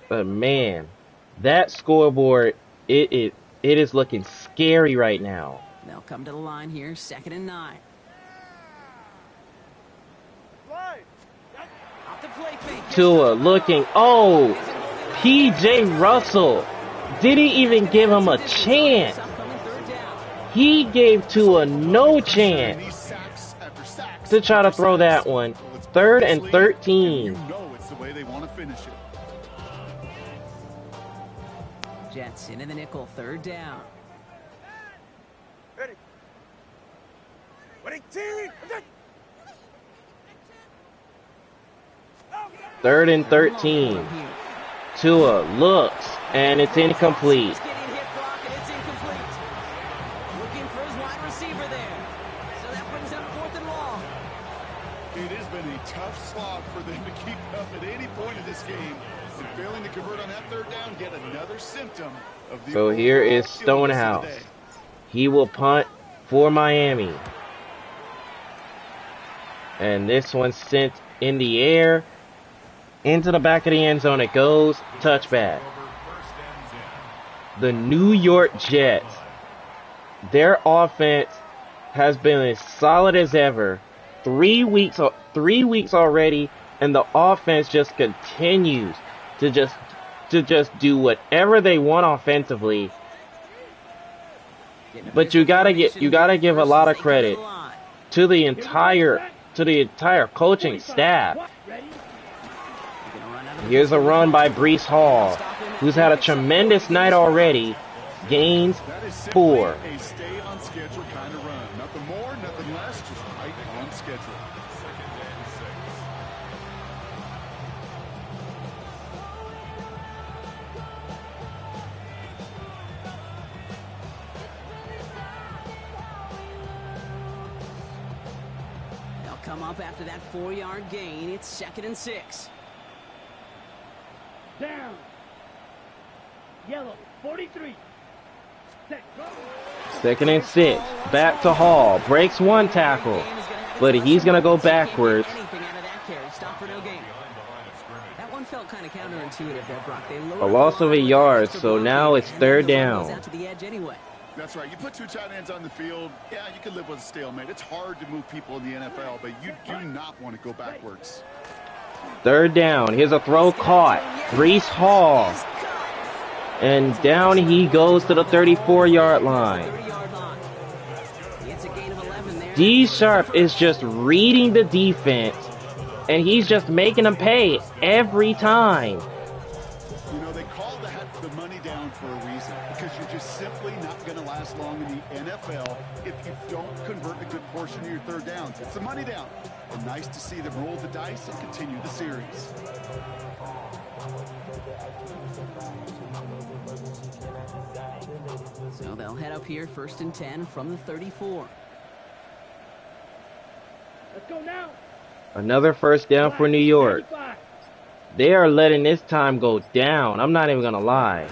But man, that scoreboard, it is looking scary right now. They'll come to the line here, 2nd and 9. Tua looking, oh, P.J. Russell didn't even give him a chance. He gave Tua no chance to try to throw that one. 3rd and 13. You know it's the way they want to finish it. Jets into the nickel, 3rd down. Ready. Ready, team. 3rd and 13. Tua looks, and it's incomplete. Getting hit block, and it's incomplete. Looking for his wide receiver there. So that brings up 4th and long. It has been a tough slog for them to keep up at any point of this game. And failing to convert on that 3rd down, yet another symptom of the So here is overall illness Stonehouse. today. He will punt for Miami. And this one's sent in the air. Into the back of the end zone it goes. Touchback. The New York Jets, their offense has been as solid as ever. 3 weeks already, and the offense just continues to just do whatever they want offensively. But you gotta give a lot of credit to the entire coaching staff. Here's a run by Breece Hall, who's had a tremendous night already. Gains 4. A stay on schedule kind of run. Nothing more, nothing less, just right on schedule. come up after that 4-yard gain. It's 2nd and 6. Down. Yellow, 43. Set, go. 2nd and 6. Back to Hall. Breaks one tackle, but he's going to go backwards. Anything out of that carry. Stop for no gain. That one felt kind of counterintuitive there, Brock. They A loss of a yard, so now it's 3rd down. Out to the edge anyway. That's right. You put 2 tight ends on the field, yeah, you can live with a stalemate. It's hard to move people in the NFL, but you do not want to go backwards. 3rd down. Here's a throw caught. Brees Hall. And down he goes to the 34-yard line. D Sharp is just reading the defense, and he's just making them pay every time. You know, they call that the money down for a reason, because you're just simply not going to last long in the NFL if you don't convert a good portion of your 3rd downs. It's the money down. And nice to see them roll the dice and continue the series. So they'll head up here 1st and 10 from the 34. Let's go now. Another 1st down for New York. 35. They are letting this time go down. I'm not even going to lie.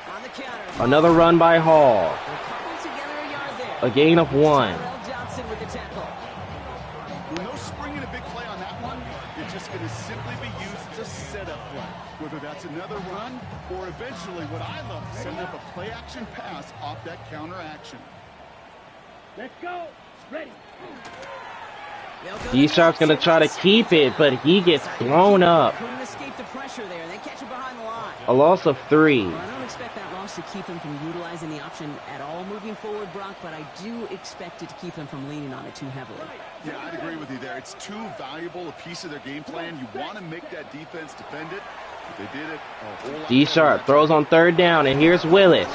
On the counter. Another run by Hall. They're cobbled together a yard there. A gain of 1. Tyrell Johnson with the tackle. With no spring in a big play on that one, it's just going to simply be used to set up play. Whether that's another run or eventually what I love, send up a play-action pass off that counter action. Let's go. Ready. D Sharp's going to try to keep it, but he gets thrown up. Couldn't escape the pressure there. They catch him behind the line. A loss of 3. Well, I don't expect that loss to keep him from utilizing the option at all moving forward, Brock, but I do expect it to keep him from leaning on it too heavily. Yeah, I'd agree with you there. It's too valuable a piece of their game plan. You want to make that defense defend it. But they did it a whole lot. D Sharp throws on 3rd down, and here's Willis.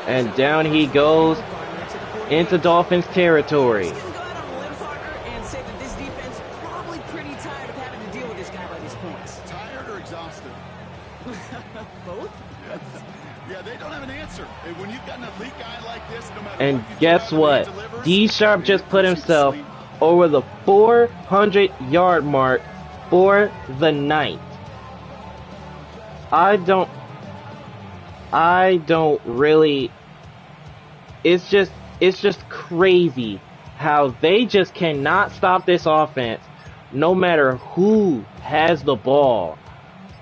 And down he goes into Dolphins territory. He's going to go out on a limb, partner, and say that this defense is probably pretty tired of having to deal with this guy by these points. Tired or exhausted? Both? Yeah, they don't have an answer. And when you've got an elite guy like this, no matter And what you guess do, what? he delivers, D Sharp just put he himself sleep. over the 400-yard mark for the night. I don't really. It's just crazy how they just cannot stop this offense, no matter who has the ball.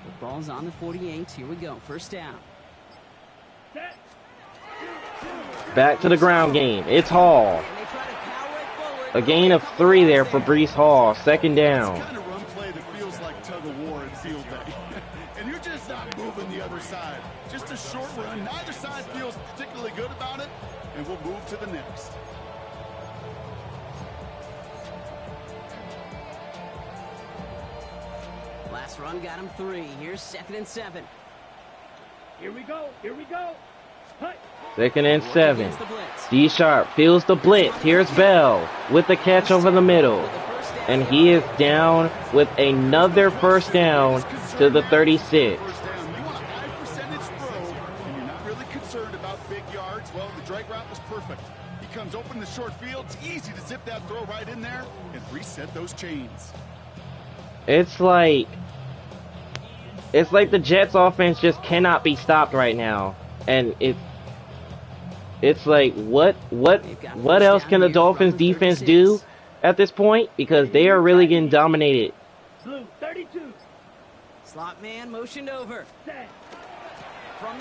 The ball's on the 48. Here we go. 1st down. Set. Back to the ground game. It's Hall. And they try to power it forward. A gain of 3 there for Brees Hall. 2nd down. It's kind of run play that feels like tug of war in field day. And you're just not moving the other side. Just a short run. Neither side feels particularly good about it. And we'll move to the next. Last run got him 3. Here's 2nd and 7. Here we go. Here we go. Hut. 2nd and 7. Against the blitz. D Sharp feels the blitz. Here's Bell with the catch over the middle. And he is down with another 1st down to the 36. First down. You want a high percentage throw, and you're not really concerned about big yards. Well, the drag route was perfect. He comes open in the short field. It's easy to zip that throw right in there and reset those chains. It's like the Jets offense just cannot be stopped right now. And it's like what else can the Dolphins defense do at this point? Because they are really getting dominated. Blue, 32. Slot man motioned over. Set.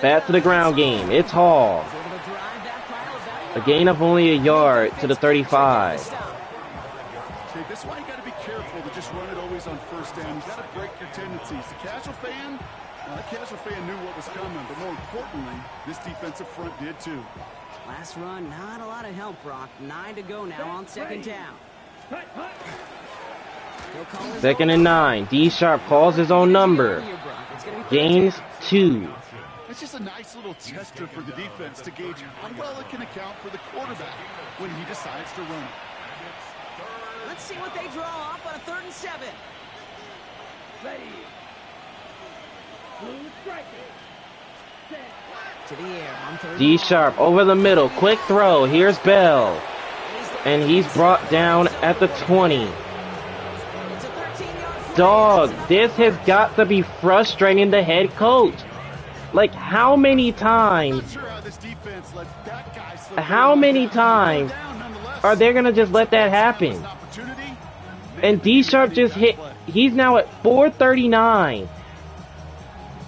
Back to the ground game. It's Hall. He's able to drive that pile of value. A gain of only a yard to the 35. Okay, this is why you got to be careful to just run it always on 1st down. You got to break your tendencies. The casual fan knew what was coming, but more importantly, this defensive front did too. Last run, not a lot of help, Brock. 9 to go now on 2nd down. Hut, hut. He'll call his 2nd own. and 9. D Sharp calls his own number. Here, Brock. It's gonna be Gains 2. It's just a nice little tester for the defense to gauge how well it can account for the quarterback when he decides to run it. Let's see what they draw up on a 3rd and 7. Ready. Blue striker. Set. To the air on 3rd. D Sharp over the middle. Quick throw. Here's Bell. And he's brought down at the 20. It's a 13-yard Dog, this has got to be frustrating the head coach. Like, how many times, are they going to just let that happen? And D-Sharp just hit, he's now at 439.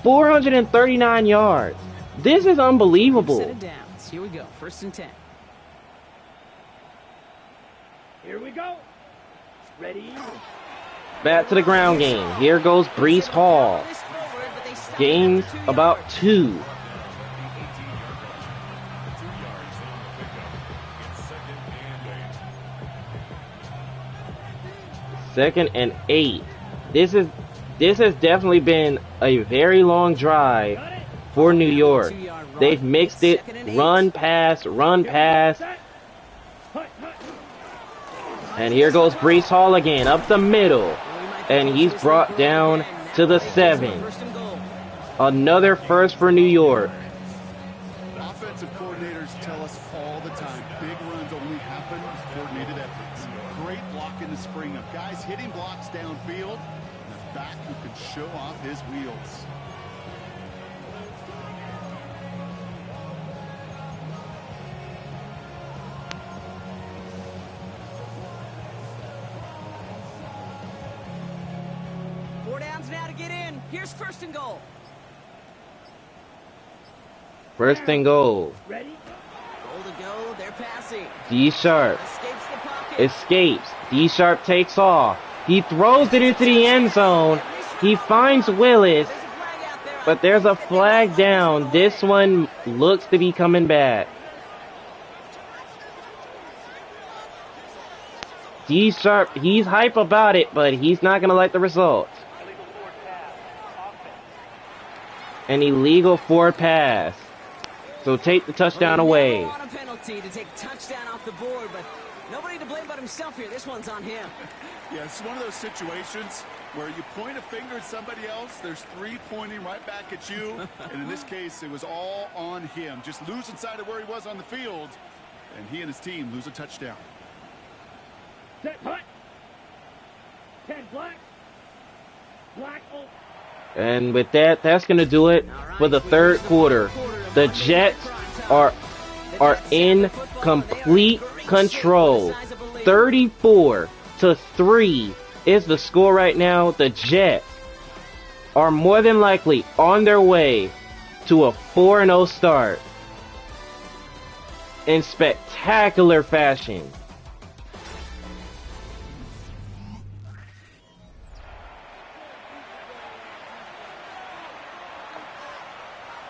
439 yards. This is unbelievable. Set it down. Here we go. 1st and 10. Here we go. Ready? Back to the ground game. Here goes Brees Hall. Game's about 2. Second and 8. This has definitely been a very long drive for New York. They've mixed it, run, pass, run, pass. And here goes Brees Hall again, up the middle. And he's brought down to the 7. Another first for New York. Offensive coordinators tell us all the time, big runs only happen with coordinated efforts. Great block in the spring of guys hitting blocks downfield, and a back who can show off his wheels. Now to get in. Here's 1st and goal. 1st and goal. Ready? Goal to go. They're passing. D-Sharp Escapes the pocket. escapes. D-Sharp takes off. He throws it into the end zone. He finds Willis, There's a flag out there. but there's a flag down. This one looks to be coming back. D-Sharp, he's hype about it, but he's not going to like the results. An illegal forward pass. So take the touchdown away. On a penalty to take touchdown off the board, but nobody to blame but himself here. This one's on him. Yeah, it's one of those situations where you point a finger at somebody else, there's 3 pointing right back at you, and in this case, it was all on him. Just losing sight of where he was on the field, and he and his team lose a touchdown. Set, hut. 10 black. Black, oh. And with that, that's going to do it for the 3rd quarter. The Jets are in complete control. 34-3 is the score right now. The Jets are more than likely on their way to a 4-0 start in spectacular fashion.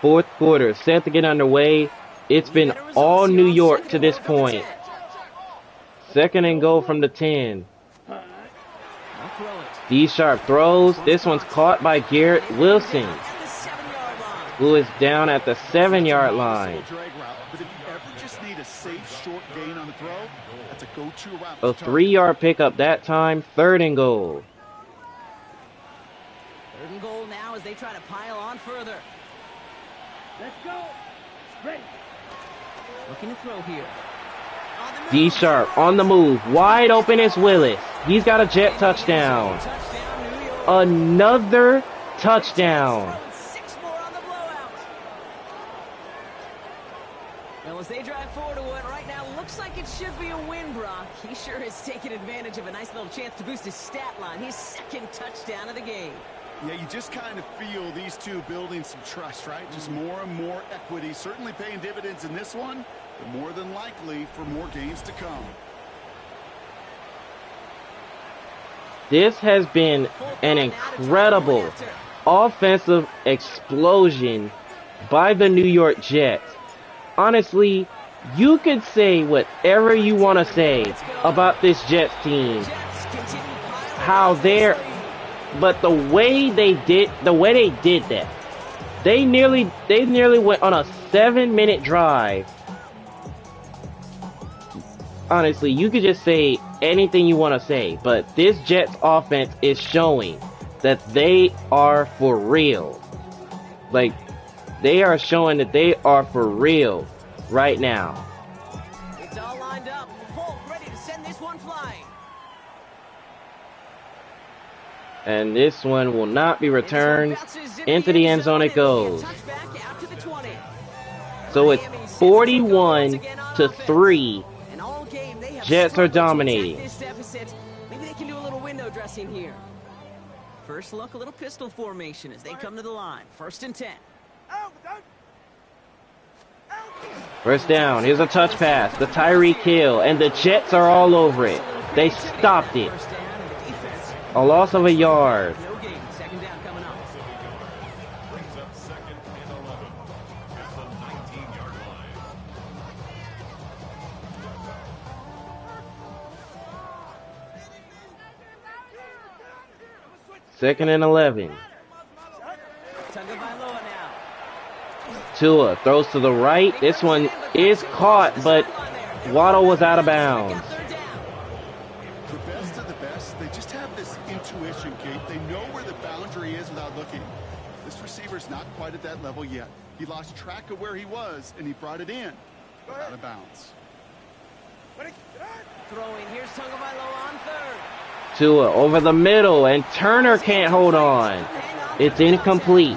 Fourth quarter set to get underway. It's been all New York to this point. 2nd and goal from the 10. D-Sharp throws. This one's caught by Garrett Wilson, who is down at the 7-yard line. A 3-yard pickup that time. 3rd and goal. 3rd and goal now as they try to pile on further. Let's go. Ready. Looking to throw here. D-Sharp on the move. Wide open is Willis. He's got a Jet touchdown. Another touchdown. 6 more on the blowout. Well, as they drive forward to what right now looks like it should be a win, Brock. He sure has taken advantage of a nice little chance to boost his stat line. His 2nd touchdown of the game. Yeah, you just kind of feel these two building some trust, right? Just more and more equity. Certainly paying dividends in this one, but more than likely for more games to come. This has been an incredible offensive explosion by the New York Jets. Honestly, you could say whatever you want to say about this Jets team. How they're... But the way they did that, they nearly went on a 7-minute drive. Honestly, you could just say anything you want to say, but this Jets offense is showing that they are for real. Like, they are showing that they are for real right now. It's all lined up. Folk ready to And this one will not be returned. Into the end zone it goes. So it's 41-3. Jets are dominating. Maybe they can do a little window dressing here. First look, a little pistol formation as they come to the line. 1st and 10. First down. Here's a touch pass. The Tyreek Hill. And the Jets are all over it. They stopped it. A loss of a yard. No gain. 2nd down coming up. Brings up 2nd and 11. It's the 19-yard line. 2nd and 11. Tagovailoa now. Tua throws to the right. This one is caught, but Waddle was out of bounds. The best of the best, they just have this intuition, Kate. They know where the boundary is without looking. This receiver's not quite at that level yet. He lost track of where he was, and he brought it in. Out of bounds. Throwing. Here's Tagovailoa on 3rd. Tua over the middle, and Turner can't hold on. It's incomplete.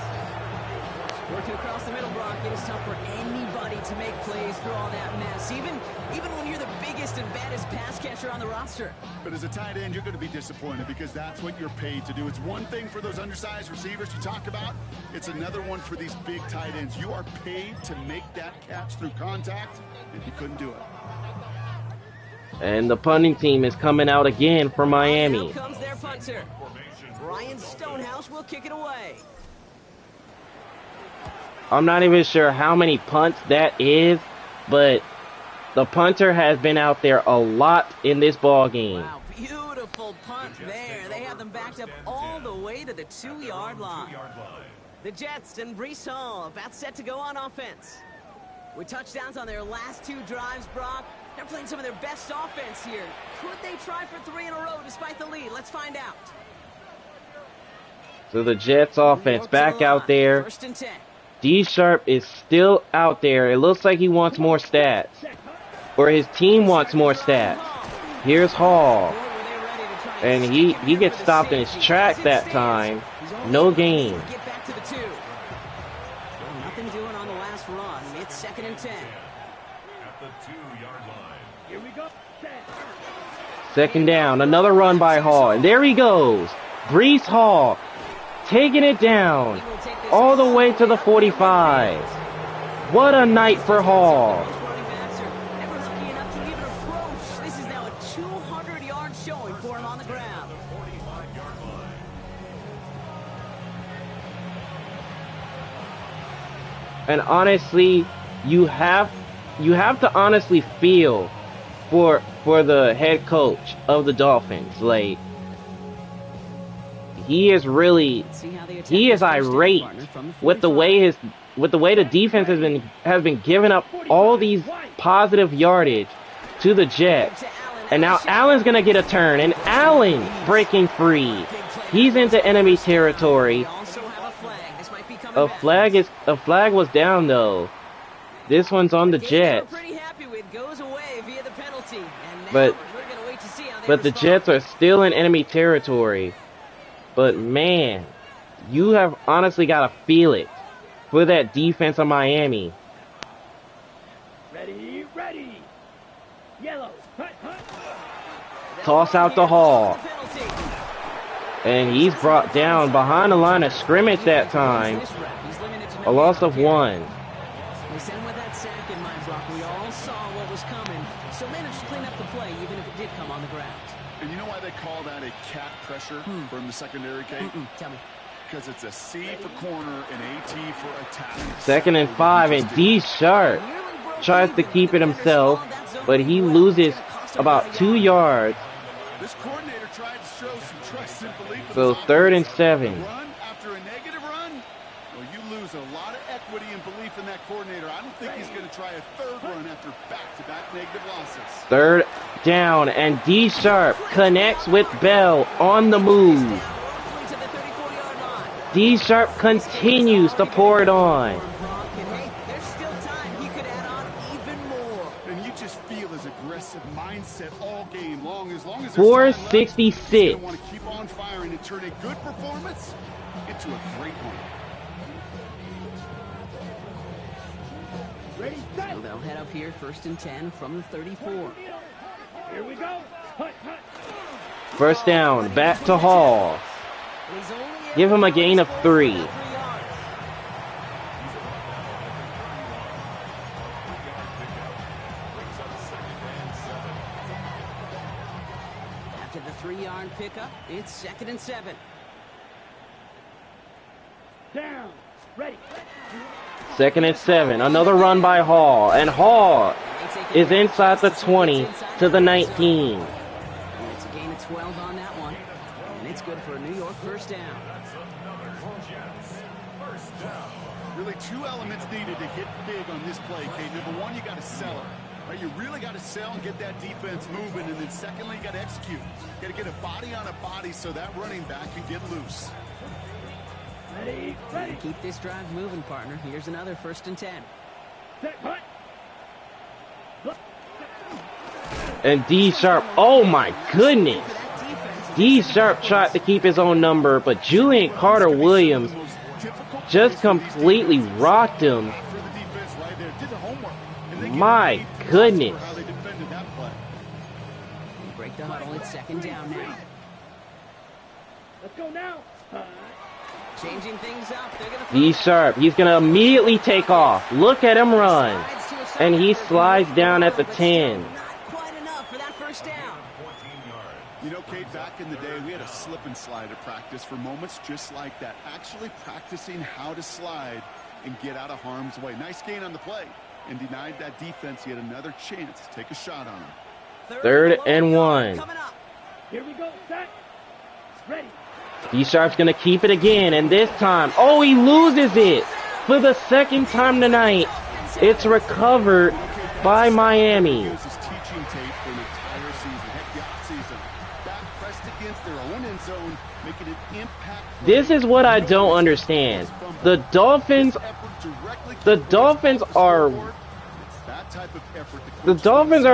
Working across the middle, Brock. It is tough for anybody to make plays through all that mess. Even when you're the biggest and baddest pass catcher on the roster. But as a tight end, you're going to be disappointed because that's what you're paid to do. It's one thing for those undersized receivers you talk about. It's another one for these big tight ends. You are paid to make that catch through contact, and he couldn't do it. And the punting team is coming out again for Miami. Out comes their punter. Ryan Stonehouse will kick it away. I'm not even sure how many punts that is, but the punter has been out there a lot in this ball game. Wow, beautiful punt there. They have them backed up all the way to the 2-yard line. The Jets and Breece Hall about set to go on offense. With touchdowns on their last 2 drives, Brock, they're playing some of their best offense here. Could they try for 3 in a row despite the lead? Let's find out. So the Jets offense back out there. 1st and 10. D Sharp is still out there. It looks like he wants more stats. Or his team wants more stats. Here's Hall. And he gets stopped in his track that time. No gain. Get back to the 2. Nothing doing on the last run. It's 2nd and 10. At the 2-yard line. Here we go. 2nd down. Another run by Hall. And there he goes. Breece Hall taking it down all the way to the 45. What a night for Hall. Most running backs are never lucky enough to even approach. This is now a 200-yard showing for him on the ground. 45-yard line. And honestly, you have to honestly feel for the head coach of the Dolphins. Like, he is irate with the way the defense has been giving up all these positive yardage to the Jets. And now Allen's gonna get a turn, and Allen breaking free. He's into enemy territory. A flag was down though. This one's on the Jets. But the Jets are still in enemy territory. But man, you have honestly got to feel it for that defense of Miami. Ready. Yellow. Toss out the Hall. And he's brought down behind the line of scrimmage that time. A loss of 1. They sent him with that sack in mind, Brock. We all saw what was coming, so managed to clean up the play, even if it did come on the ground. And you know why they call that a cat pressure from the secondary, Kate? Tell me. Because it's a C for corner and AT for attack. 2nd and 5, and D Sharp tries to keep it himself, but he loses about 2 yards. This coordinator tried to show some trust and belief. So 3rd and 7. Run after a negative run, well, you lose a lot of equity and belief in that coordinator. I don't think he's going to try a 3rd run after back-to-back negative losses. 3rd down, and D Sharp connects with Bell on the move. D Sharp continues to pour it on. There's still time. He could add on even more. And you just just feel his aggressive mindset all game long. As long as there's 466. he's going to want to keep on firing and turn a good performance into a great one. Ready, set. So they'll head up here, 1st and 10 from the 34. Here we go. Hut, hut. First down, back to Hall. He's only able Give him a to gain of score 3. for 3 yards. After the 3-yard pickup, it's 2nd and 7. Down. Ready. 2nd and 7. Another run by Hall. And Hall is inside the 20 to the 19. And it's a gain of 12 on that one. And it's good for a New York first down. Really 2 elements needed to hit big on this play, Kate. Number 1, you got to sell it. Right? You really got to sell and get that defense moving. And then secondly, you got to execute. You got to get a body on a body so that running back can get loose. Ready, ready. And keep this drive moving, partner. Here's another 1st and 10. Set, hut. And D Sharp, oh my goodness. D Sharp tried to keep his own number, but Julian Carter Williams just completely rocked him. My goodness. They break the huddle. It's 2nd down now. Let's go now. Changing things up. They're gonna D Sharp, he's going to immediately take off. Look at him run. And he slides down at the 10. Not quite enough for that 1st down. You know, Kate, back in the day, we had a slip and slide at practice for moments just like that. Actually practicing how to slide and get out of harm's way. Nice gain on the play. And denied that defense yet another chance to take a shot on him. 3rd and 1. Coming up. Here we go. Set. Ready. D Sharp's going to keep it again, and this time, oh, he loses it for the 2nd time tonight. It's recovered by Miami. Here's his teaching tape for an entire season. Heck, the offseason. Back pressed against their own end zone, making an impact. This is what I don't understand. The Dolphins are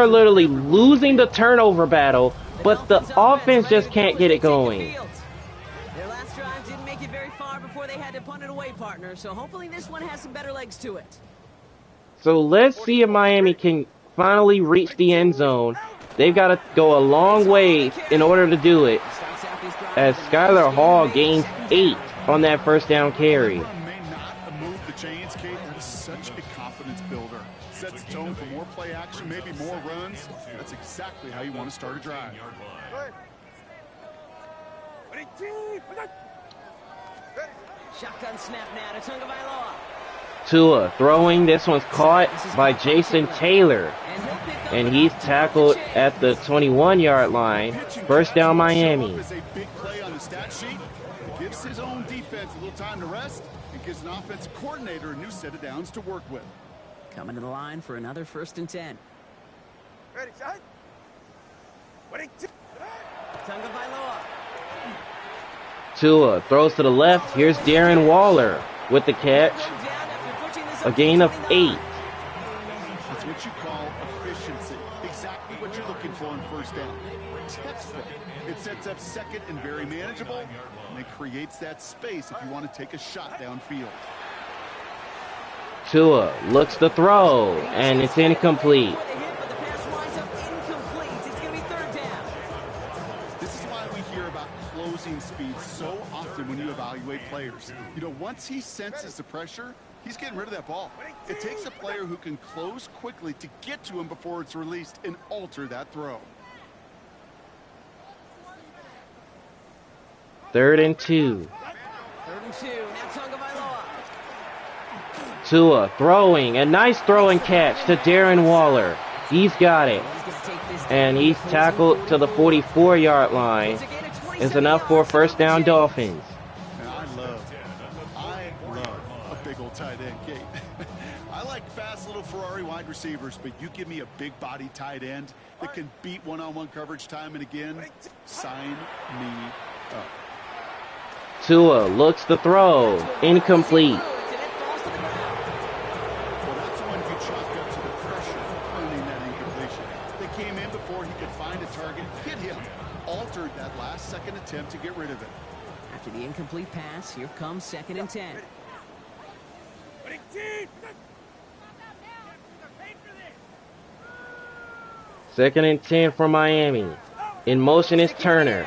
literally losing the turnover battle, but the offense just can't get it going. Their last drive didn't make it very far before they had to punt it away, partner. So hopefully this one has some better legs to it. So let's see if Miami can finally reach the end zone. They've got to go a long way in order to do it, as Skylar Hall gains 8 on that 1st down carry. May not move the chains, Kate. That is such a confidence builder. Sets the tone for more play action, maybe more runs. That's exactly how you want to start a drive. Shotgun snap now to Tagovailoa. Tua throwing. This one's caught by Jason Taylor, and he's tackled at the 21-yard line. 1st down, Miami. Is a big play on the stat sheet. It gives his own defense a little time to rest. It gives an offensive coordinator a new set of downs to work with. Coming to the line for another 1st and 10. Ready, set. Ready, Tagovailoa. Tua throws to the left. Here's Darren Waller with the catch. A gain of 8. It's what you call efficiency. Exactly what you're looking for on 1st down. Textbook. It sets up 2nd and very manageable, and it creates that space if you want to take a shot downfield. Tua looks to throw, and it's incomplete. This is why we hear about closing speed so often when you evaluate players. You know, once he senses the pressure, he's getting rid of that ball. It takes a player who can close quickly to get to him before it's released and alter that throw. 3rd and 2. 3rd and 2. Now Tagovailoa. Tua throwing. A nice throw and catch to Darren Waller. He's got it. And he's tackled to the 44-yard line. It's enough for 1st down, Dolphins. And I love a big old tight end, Kate. I like fast little Ferrari wide receivers, but you give me a big body tight end that can beat one-on-one coverage time and again, sign me up. Tua looks to throw. Incomplete. Well, that's the one you chalk up to the pressure, earning that incompletion. came in before he could find a target, hit him, altered that last-second attempt to get rid of it. After the incomplete pass, here comes 2nd and 10. Second and 10 for Miami. In motion is Turner.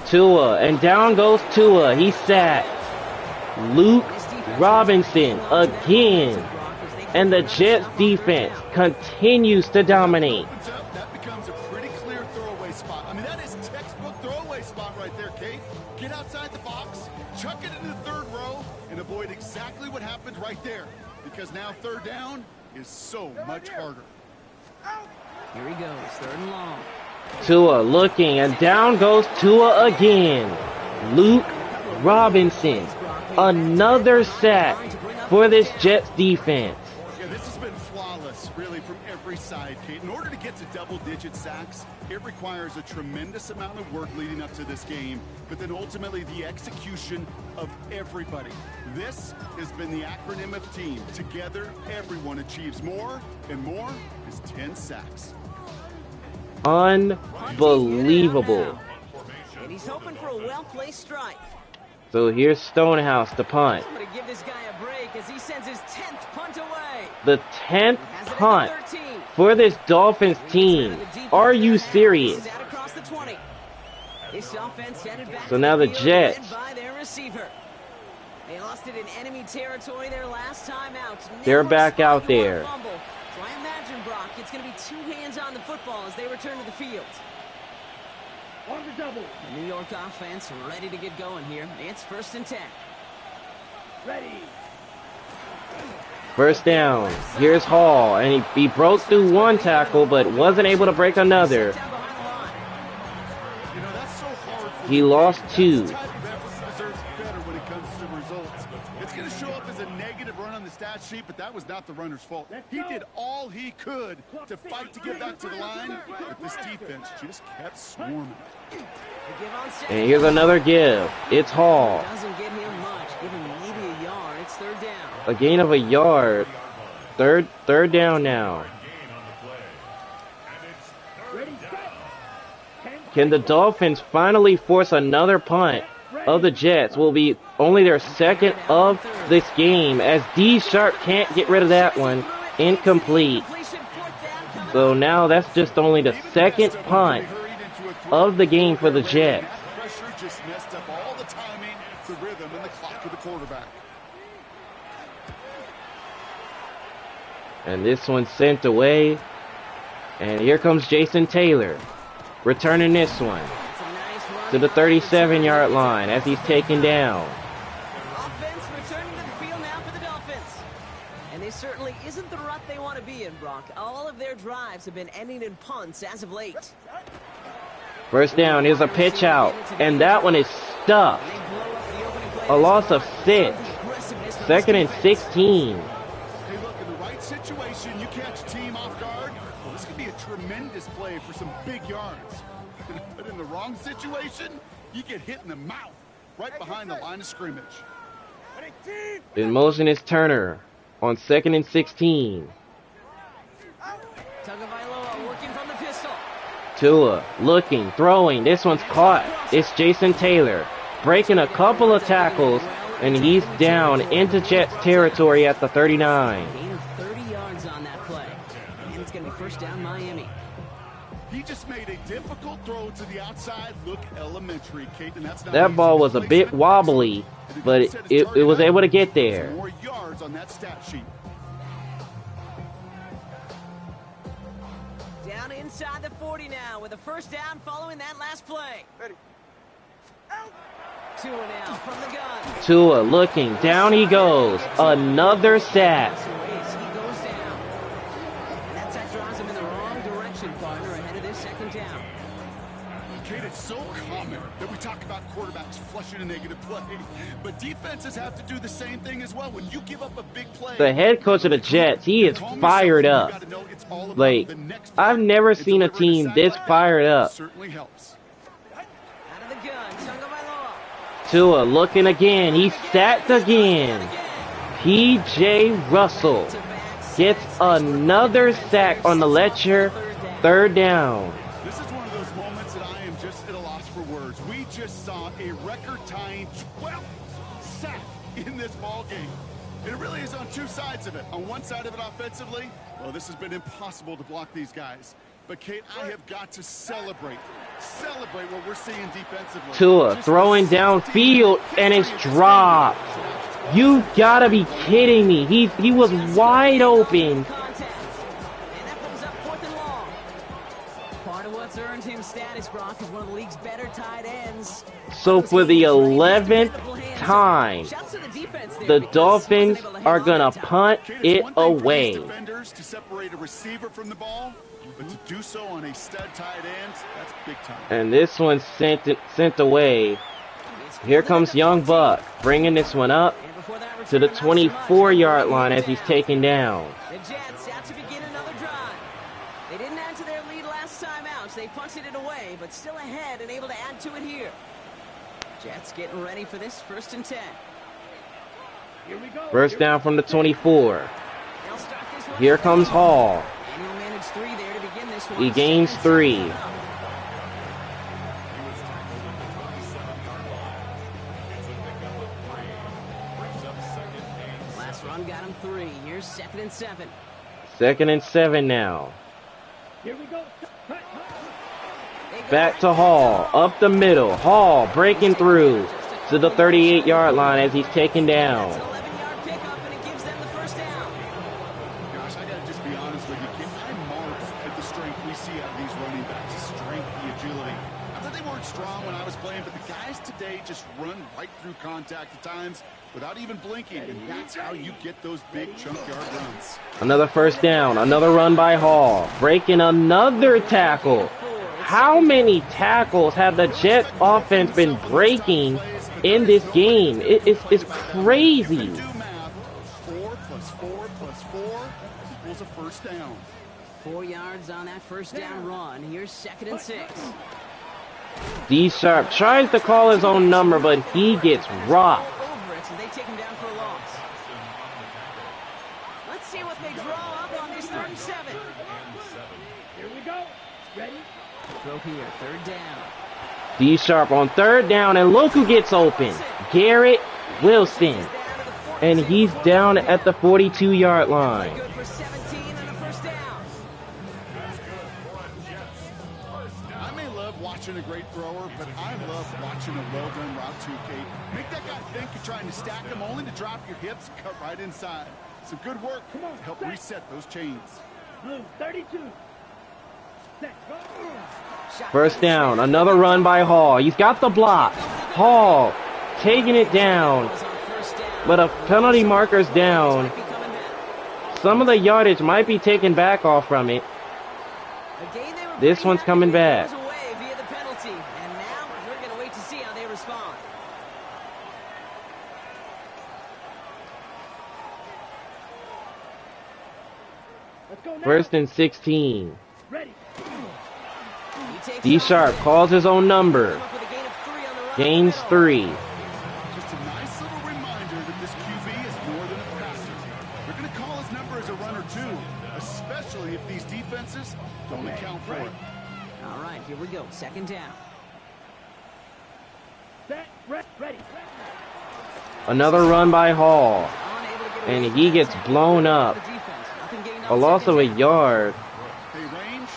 Tua, and down goes Tua. He's sacked. Luke Robinson again. And the Jets defense continues to dominate. That becomes a pretty clear throwaway spot. I mean, that is textbook throwaway spot right there, Kate. Get outside the box, chuck it into the third row, and avoid exactly what happened right there. Because now 3rd down is so much harder. Here he goes, 3rd and long. Tua looking, and down goes Tua again. Luke Robinson. Another sack for this Jets defense. Yeah, this has been flawless, really, from every side, Kate. In order to get to double-digit sacks, it requires a tremendous amount of work leading up to this game, but then ultimately the execution of everybody. This has been the acronym of team. Together, everyone achieves more, and more is 10 sacks. Unbelievable. And he's hoping for a well-placed strike. So here's Stonehouse to punt. I'm going to give this guy a break as he sends his 10th punt away. The 10th punt for this Dolphins team. Are you serious? So now the Jets. They lost it in enemy territory their last time out. They're back out there. So I imagine, Brock, it's going to be 2 hands on the football as they return to the field. On the double. The New York offense ready to get going here. It's 1st and 10. Ready. First down. Here's Hall, and he broke through one tackle, but wasn't able to break another. You know, that's so hard for He lost 2. this type of effort deserves better when it comes to the results. It's going to show up as a negative run on the stat sheet, but that was not the runner's fault. He did all he could to fight to get back to the line, but this defense just kept swarming. And here's another give. It's Hall. Doesn't get him much. Give him maybe a yard. It's 3rd down. A gain of a yard. Third down now. Can the Dolphins finally force another punt of the Jets? Will be only their 2nd of this game, as D Sharp can't get rid of that one. Incomplete. So now that's just only the 2nd punt of the game for the Jets. Pressure just messed up all the timing, the rhythm, and the clock of the quarterback. And this one's sent away. And here comes Jason Taylor, returning this one to the 37-yard line as he's taken down. Offense returning to the field now for the Dolphins. And they certainly isn't the rut they want to be in, Brock. All of their drives have been ending in punts as of late. First down, here's a pitch out, and that one is stuffed. A loss of 6. 2nd and 16. Hey, look, in the right situation, you catch a team off guard. Well, this could be a tremendous play for some big yards. But in the wrong situation, you get hit in the mouth right behind the line of scrimmage. In motion is Turner on 2nd and 16. Tagovailoa working from the pistol. Tua looking, throwing. This one's caught. It's Jason Taylor breaking a couple of tackles, and he's down into Jets territory at the 39. Gain of 30 yards on that play. And it's going to be 1st down Miami. He just made a difficult throw to the outside look elementary, Kate, and that's not That easy. ball was a bit wobbly, but it was able to get there. More yards on that stat sheet. Down inside the 40 now with a 1st down following that last play. Ready. Tua now from the gun. Tua looking, down he goes. Another sack. He goes down. And that sack drives him in the wrong direction, partner, ahead of this 2nd down. Kate, it's so common that we talk about quarterbacks flushing a negative play, but defenses have to do the same thing as well. When you give up a big play, The head coach of the Jets, he is fired up. Like, I've never seen a team this fired up. Certainly helps. Out of the gun, Tagovailoa. Tua looking again. He's sacked again. P.J. Russell gets another sack on the Letcher 3rd down. This is one of those moments that I am just at a loss for words. We just saw a record-tying 12th sack in this ball game. It really is on two sides of it. On one side of it offensively, well, this has been impossible to block these guys. But, Kate, I have got to celebrate what we're seeing defensively. Tua throwing downfield, and it's dropped. You gotta be kidding me. He was wide open. Part of what's earned him status, Brock, is one of the league's better tight ends. So for the 11th time, the Dolphins are gonna punt it away. Defenders to separate a receiver from the ball, but to do so on a stud tight end, that's big time. And this one's sent away. Here comes Young Buck, bringing this one up to the 24-yard line as he's taken down. The Jets out to begin another drive. They didn't add to their lead last time out, so they punted it away, but still ahead and able to add to it here. Jets getting ready for this 1st and 10. Here we go. 1st down from the 24. They'll start this one. Here comes Hall. And he'll manage 3 there to begin this one. He gains 3. Last run got him 3. Here's 2nd and 7. 2nd and 7 now. Here we go. Back to Hall, up the middle. Hall breaking through to the 38-yard line as he's taken down. That's an 11-yard pickup, and it gives them the 1st down. Gosh, I gotta just be honest with you, Kim. I marvel at the strength we see out of these running backs. The strength, the agility. I thought they weren't strong when I was playing, but the guys today just run right through contact at times without even blinking, and that's how you get those big chunk yard runs. Another 1st down, another run by Hall, breaking another tackle. How many tackles have the Jets offense been breaking in this game? It's crazy. 4 plus 4 plus 4 equals a 1st down. 4 yards on that 1st down run. Here's 2nd and 6. D Sharp tries to call his own number, but he gets rocked. Over it, so they take him down for a loss. Let's see what they draw up on this 3rd and 7. Here we go. Ready? Throw here, 3rd down. D Sharp on 3rd down, and look who gets open. Garrett Wilson. And he's down at the 42-yard line. Good for 17 and a 1st down. I may love watching a great thrower, but I love watching a well-done route too, Kate. Make that guy think you're trying to stack him only to drop your hips and cut right inside. Some good work to help reset those chains. Blue 32. Set. Go. 1st down, another run by Hall. He's got the block. Hall taking it down, but a penalty marker's down. Some of the yardage might be taken back off from it. This one's coming back. Away via the penalty, and now we're going to wait to see how they respond. Let's go now. 1st and 16. Ready. D Sharp calls his own number. Gains 3. Just a nice little reminder that this QB is more than a passer. They're going to call his number as a runner too, especially if these defenses don't account for it. All right, here we go. 2nd down. Set. Ready. Another run by Hall, and he gets blown up. A loss of a yard. Hey, range.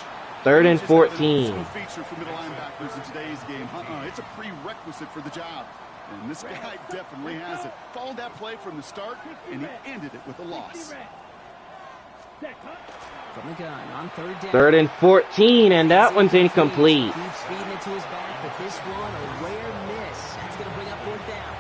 3rd and 14. Feature for middle linebackers in today's game. It's a prerequisite for the job. And this guy definitely has it. Followed that play from the start, and he ended it with a loss. From the gun on 3rd down. 3rd and 14, and that one's incomplete. Keeps feeding it to his back, but this one a rare miss. That's going to bring up 4th down.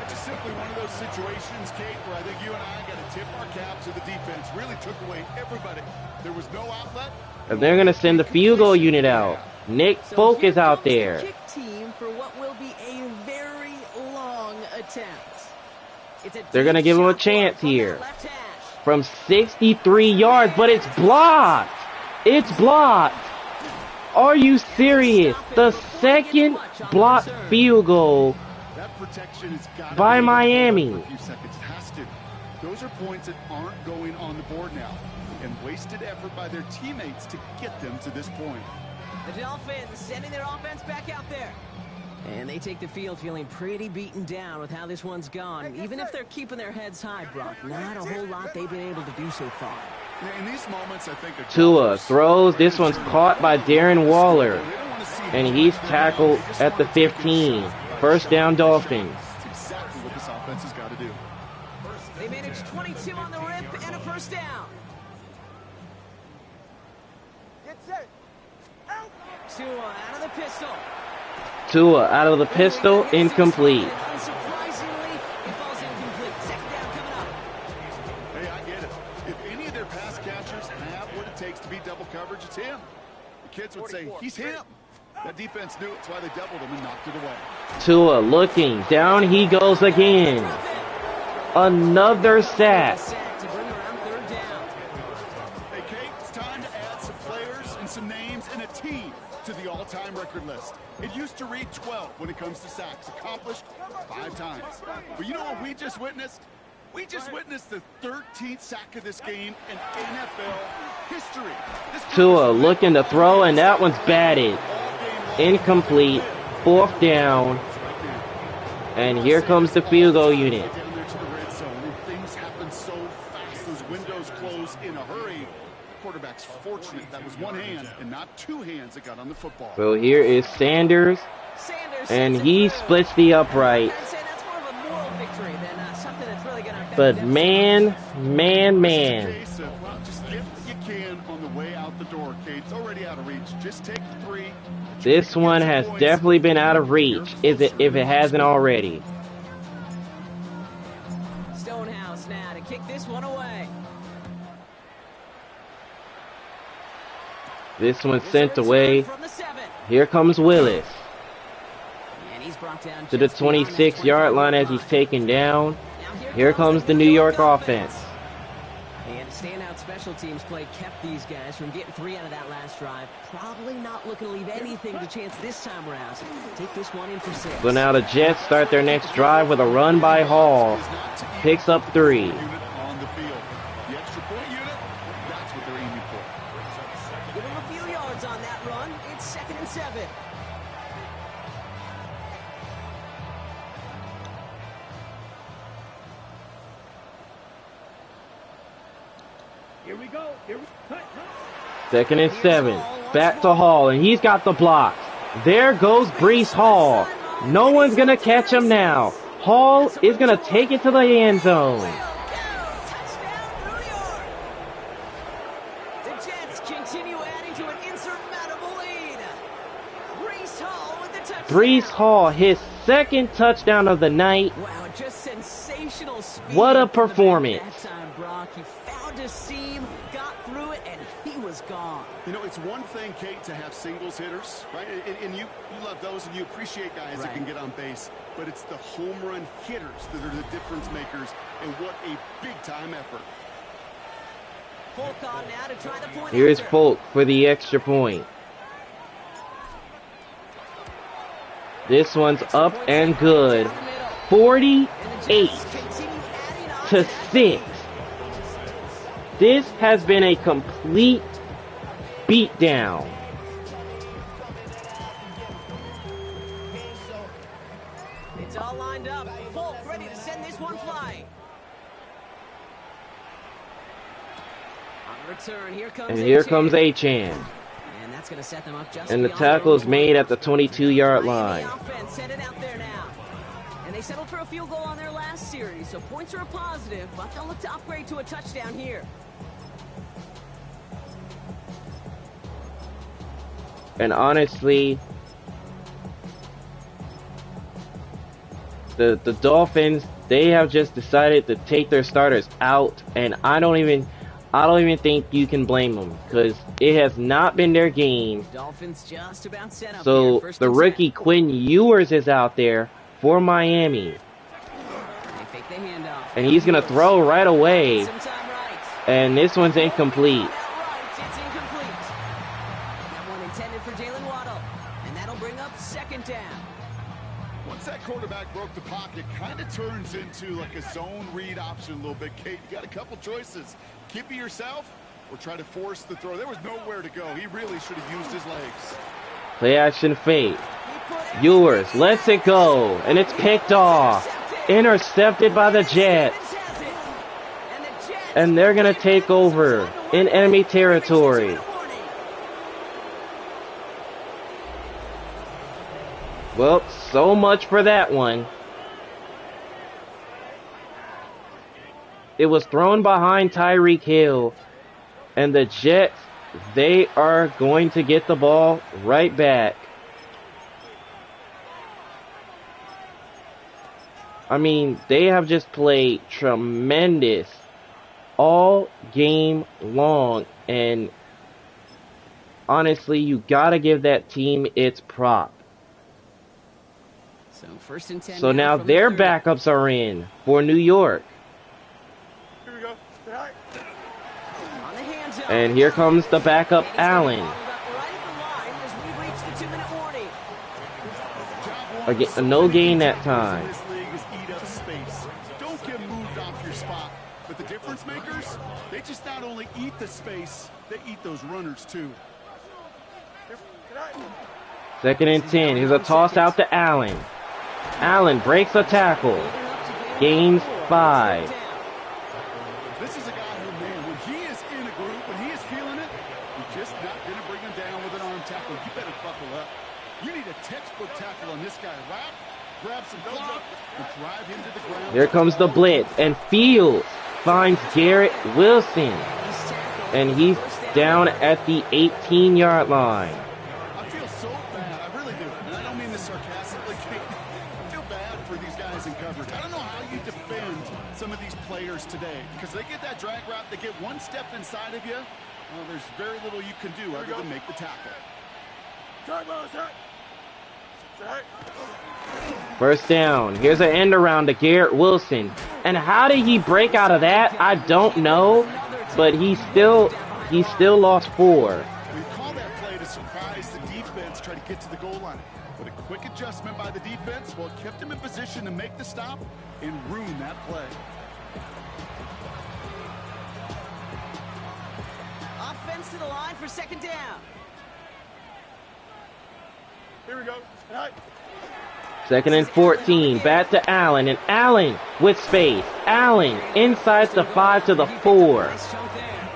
That's just simply one of those situations, Kate, where I think you and I got to tip our cap to the defense. Really took away everybody. There was no outlet. And they're going to send the field goal unit out. Nick Folk is out there. Kick team for what will be a very long attempt. They're going to give him a chance here. From 63 yards, but it's blocked. It's blocked. Are you serious? The 2nd blocked field goal by Miami. Those are points that aren't going on the board now. and wasted effort by their teammates to get them to this point. The Dolphins sending their offense back out there. And they take the field feeling pretty beaten down with how this one's gone. Even if they're keeping their heads high, Brock, not a whole lot they've been able to do so far. In these moments, I think Tua throws. This one's caught by Darren Waller. And he's tackled at the 15. First down, Dolphins. That's exactly what this offense has got to do. They managed 22 on the rip and a first down. Get set. Out. Tua out of the pistol. Tua out of the pistol, incomplete. Unsurprisingly, it falls incomplete. Second down coming up. Hey, I get it. If any of their pass catchers have what it takes to beat double coverage, it's him. The kids would say, he's him. That defense knew it. That's why they doubled him and knocked it away. Tua looking. Down he goes again. Another sack. To bring around third down. Hey, Kate, it's time to add some players and some names and a team to the all-time record list. It used to read 12 when it comes to sacks, accomplished 5 times. But you know what we just witnessed? We just witnessed the 13th sack of this game in NFL history. Tua looking to throw, and that one's batted. Incomplete. Fourth down. And here comes the field goal unit. Down there to the red zone, and things happen so fast. Those windows close in a hurry. Quarterback's fortunate that was one hand and not two hands that got on the football. So here is Sanders, and he splits the upright. I'd say that's more of a moral victory than something that's really going to affect But them. man. Case of, well, just get what you can on the way out the door, Kate. It's already out of reach. Just take the 3. This one has definitely been out of reach, if it hasn't already. Stonehouse now to kick this one away. This one's sent away. From the 7. Here comes Willis And he's brought down to the just beyond that 26-yard line as 25 he's taken down. Now Here comes the New York offense. And a standout special teams play kept these guys from getting 3 out of that last drive. Probably not looking to leave anything to chance this time around. Take this one in for 6. So now the Jets start their next drive with a run by Hall. Picks up 3. Unit on the field. The extra point unit, that's what they're aiming for. Give him a few yards on that run. It's 2nd and 7. Here we go. Here we cut. 2nd and 7. Back to Hall, and he's got the blocks. There goes Breece Hall. No one's going to catch him now. Hall is going to take it to the end zone. Touchdown, New York. The Jets continue adding to an insurmountable lead. Breece Hall with the touchdown. Breece Hall, his 2nd touchdown of the night. Wow, just sensational speed. What a from the back performance. That time, Brock. He found a seam, got through it, and he was gone. You know, it's one thing, Kate, to have singles hitters, right? And you love those and you appreciate guys that can get on base. But it's the home run hitters that are the difference makers, and what a big-time effort. Folk on now to try the point. Here's after. Folk for the extra point. This one's up and good. 48 to 6. This has been a complete beatdown. It's all lined up. Folk ready to send this one flying. On return, here comes And here comes Achan. Achan. And that's going to set them up just And the beyond their tackle is own made 20. at the 22-yard Miami line. offense sent it out there now. And they settled for a field goal on their last series, so points are a positive, but they'll look to upgrade to a touchdown here. And honestly, the Dolphins, they have just decided to take their starters out, and I don't even think you can blame them, because it has not been their game. Dolphins just about set up So here. First the and rookie Quinn Ewers is out there for Miami, 10. They fake the handoff. and he's gonna throw right away, Sometime right. and this one's incomplete. Outright, it's incomplete. That one intended for Jalen Waddle, and that'll bring up 2nd down. Once that quarterback broke the pocket, kind of turns into like a zone read option a little bit, Kate. You got a couple choices. Keep it yourself or try to force the throw. There was nowhere to go. He really should have used his legs. Play action fake. Ewers lets it go, and it's picked off. Intercepted by the Jets. And they're going to take over in enemy territory. Well, so much for that one. It was thrown behind Tyreek Hill, and the Jets, they are going to get the ball right back. I mean, they have just played tremendous all game long, and honestly, you gotta give that team its prop. So first and 10. So now their backups are in for New York. Here we go. On the hands up. And here comes the backup, Allen. Again, no gain that time. This league is eat up space. Don't get moved off your spot. But the difference makers, they just not only eat the space, they eat those runners too. Second and 10. Here's a toss out to Allen. Allen breaks a tackle. Gains 5. This is a guy who, man, when he is in a group, when he is feeling it, you're just not going to bring him down with an arm tackle. You better buckle up. You need a textbook tackle on this guy. Wrap, grab some cloth, and drive him to the ground. Here comes the blitz, and Fields finds Garrett Wilson. And he's down at the 18-yard line. I feel so bad. I really do. And I don't mean this sarcastically, Kate. I feel bad for these guys in coverage. I don't know how you defend some of these players today, because they get that drag route, they get one step inside of you. Well, there's very little you can do other than make the tackle. First down. Here's an end around to Garrett Wilson. And how did he break out of that? I don't know. But he still lost 4. We call that play to surprise the defense, try to get to the goal line. But a quick adjustment by the defense, well, it kept him in position to make the stop and ruin that play. Offense to the line for second down. Here we go. Second and 14. Back to Allen. And Allen with space. Allen inside the 5 to the 4. Nice chunk there.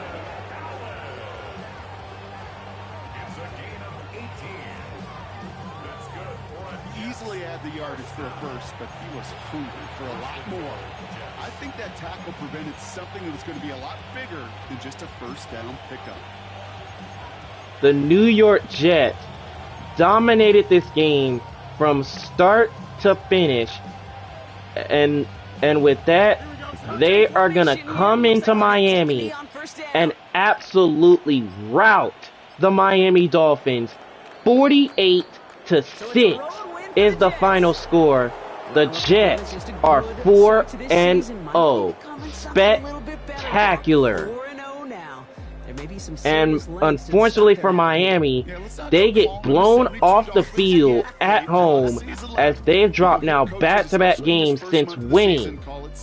It's a gain of 18. That's good for a Easily had the yardage for a first, but he was hungry for a lot more. I think that tackle prevented something that was going to be a lot bigger than just a first down pickup. The New York Jets dominated this game from start to finish, and with that, they are gonna come into Miami and absolutely rout the Miami Dolphins. 48-6 is the final score. The Jets are 4-0. Spectacular. And unfortunately for Miami, they get blown off the field at home as they've dropped now back-to-back games since winning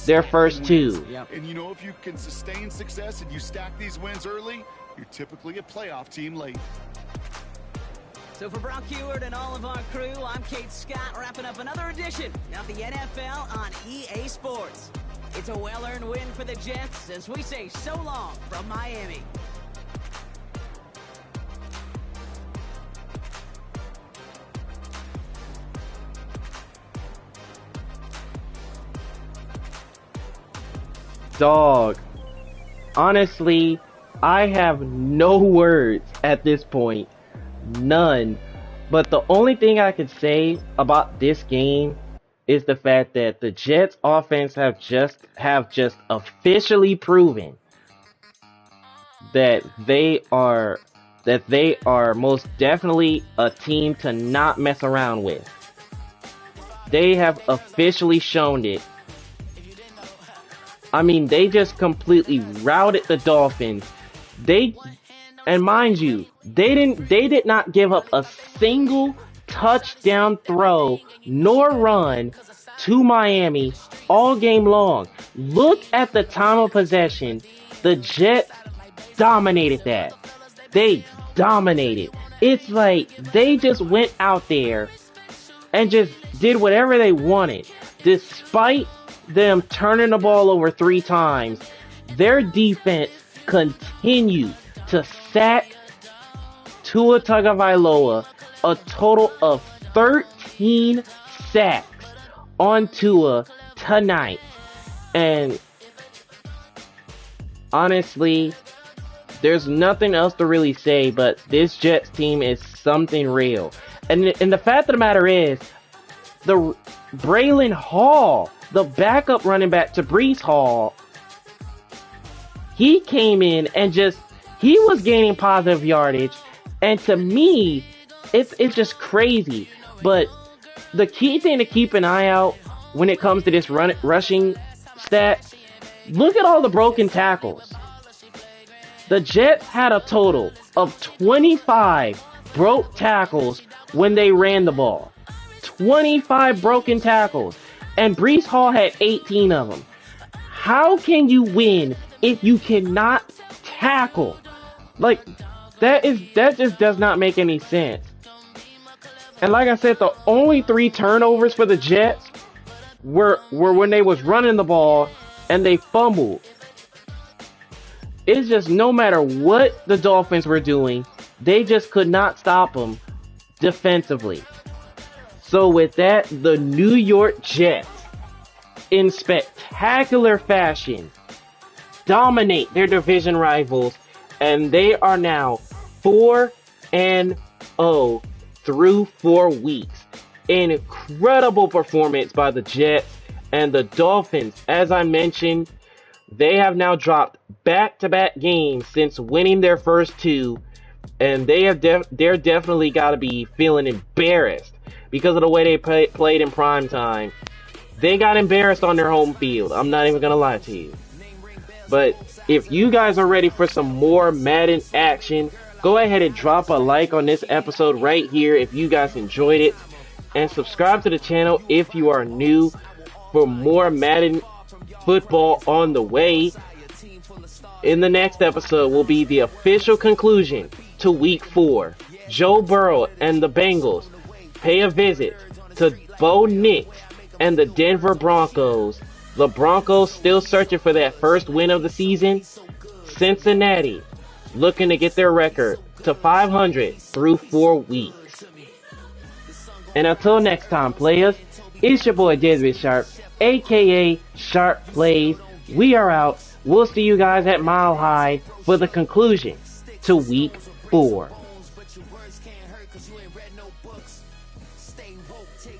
their first 2. And you know, if you can sustain success and you stack these wins early, you're typically a playoff team late. So for Brock Heward and all of our crew, I'm Kate Scott, wrapping up another edition of the NFL on EA Sports. It's a well-earned win for the Jets as we say so long from Miami. Dog, honestly, I have no words at this point. None. But the only thing I could say about this game is the fact that the Jets offense have just officially proven that they are most definitely a team to not mess around with. They have officially shown it. I mean, they just completely routed the Dolphins. And mind you, they did not give up a single touchdown throw nor run to Miami all game long. Look at the time of possession. The Jets dominated that. They dominated. It's like they just went out there and just did whatever they wanted. Despite them turning the ball over 3 times, their defense continued to sack Tua Tagovailoa a total of 13 sacks on Tua tonight. And honestly, there's nothing else to really say, but this Jets team is something real. And the fact of the matter is, the Braylon Hall, the backup running back to Breece Hall, he came in and he was gaining positive yardage. And to me, it's just crazy. But the key thing to keep an eye out when it comes to this rushing stats, look at all the broken tackles. The Jets had a total of 25 broke tackles when they ran the ball. 25 broken tackles. And Breece Hall had 18 of them. How can you win if you cannot tackle? Like, that just does not make any sense. And like I said, the only 3 turnovers for the Jets were when they was running the ball and they fumbled. It's just no matter what the Dolphins were doing, they just could not stop them defensively. So with that, the New York Jets, in spectacular fashion, dominate their division rivals, and they are now 4-0 through 4 weeks. Incredible performance by the Jets. And the Dolphins, as I mentioned, they have now dropped back-to-back games since winning their first 2, and they're definitely got to be feeling embarrassed because of the way they played in prime time. They got embarrassed on their home field. I'm not even gonna lie to you. But if you guys are ready for some more Madden action, go ahead and drop a like on this episode right here if you guys enjoyed it, and subscribe to the channel if you are new for more Madden football on the way. In the next episode will be the official conclusion to Week 4. Joe Burrow and the Bengals pay a visit to Bo Nix and the Denver Broncos. The Broncos still searching for that first win of the season. Cincinnati looking to get their record to 500 through 4 weeks. And until next time, players, it's your boy Desmond Sharp, aka Sharp Plays. We are out. We'll see you guys at Mile High for the conclusion to Week 4.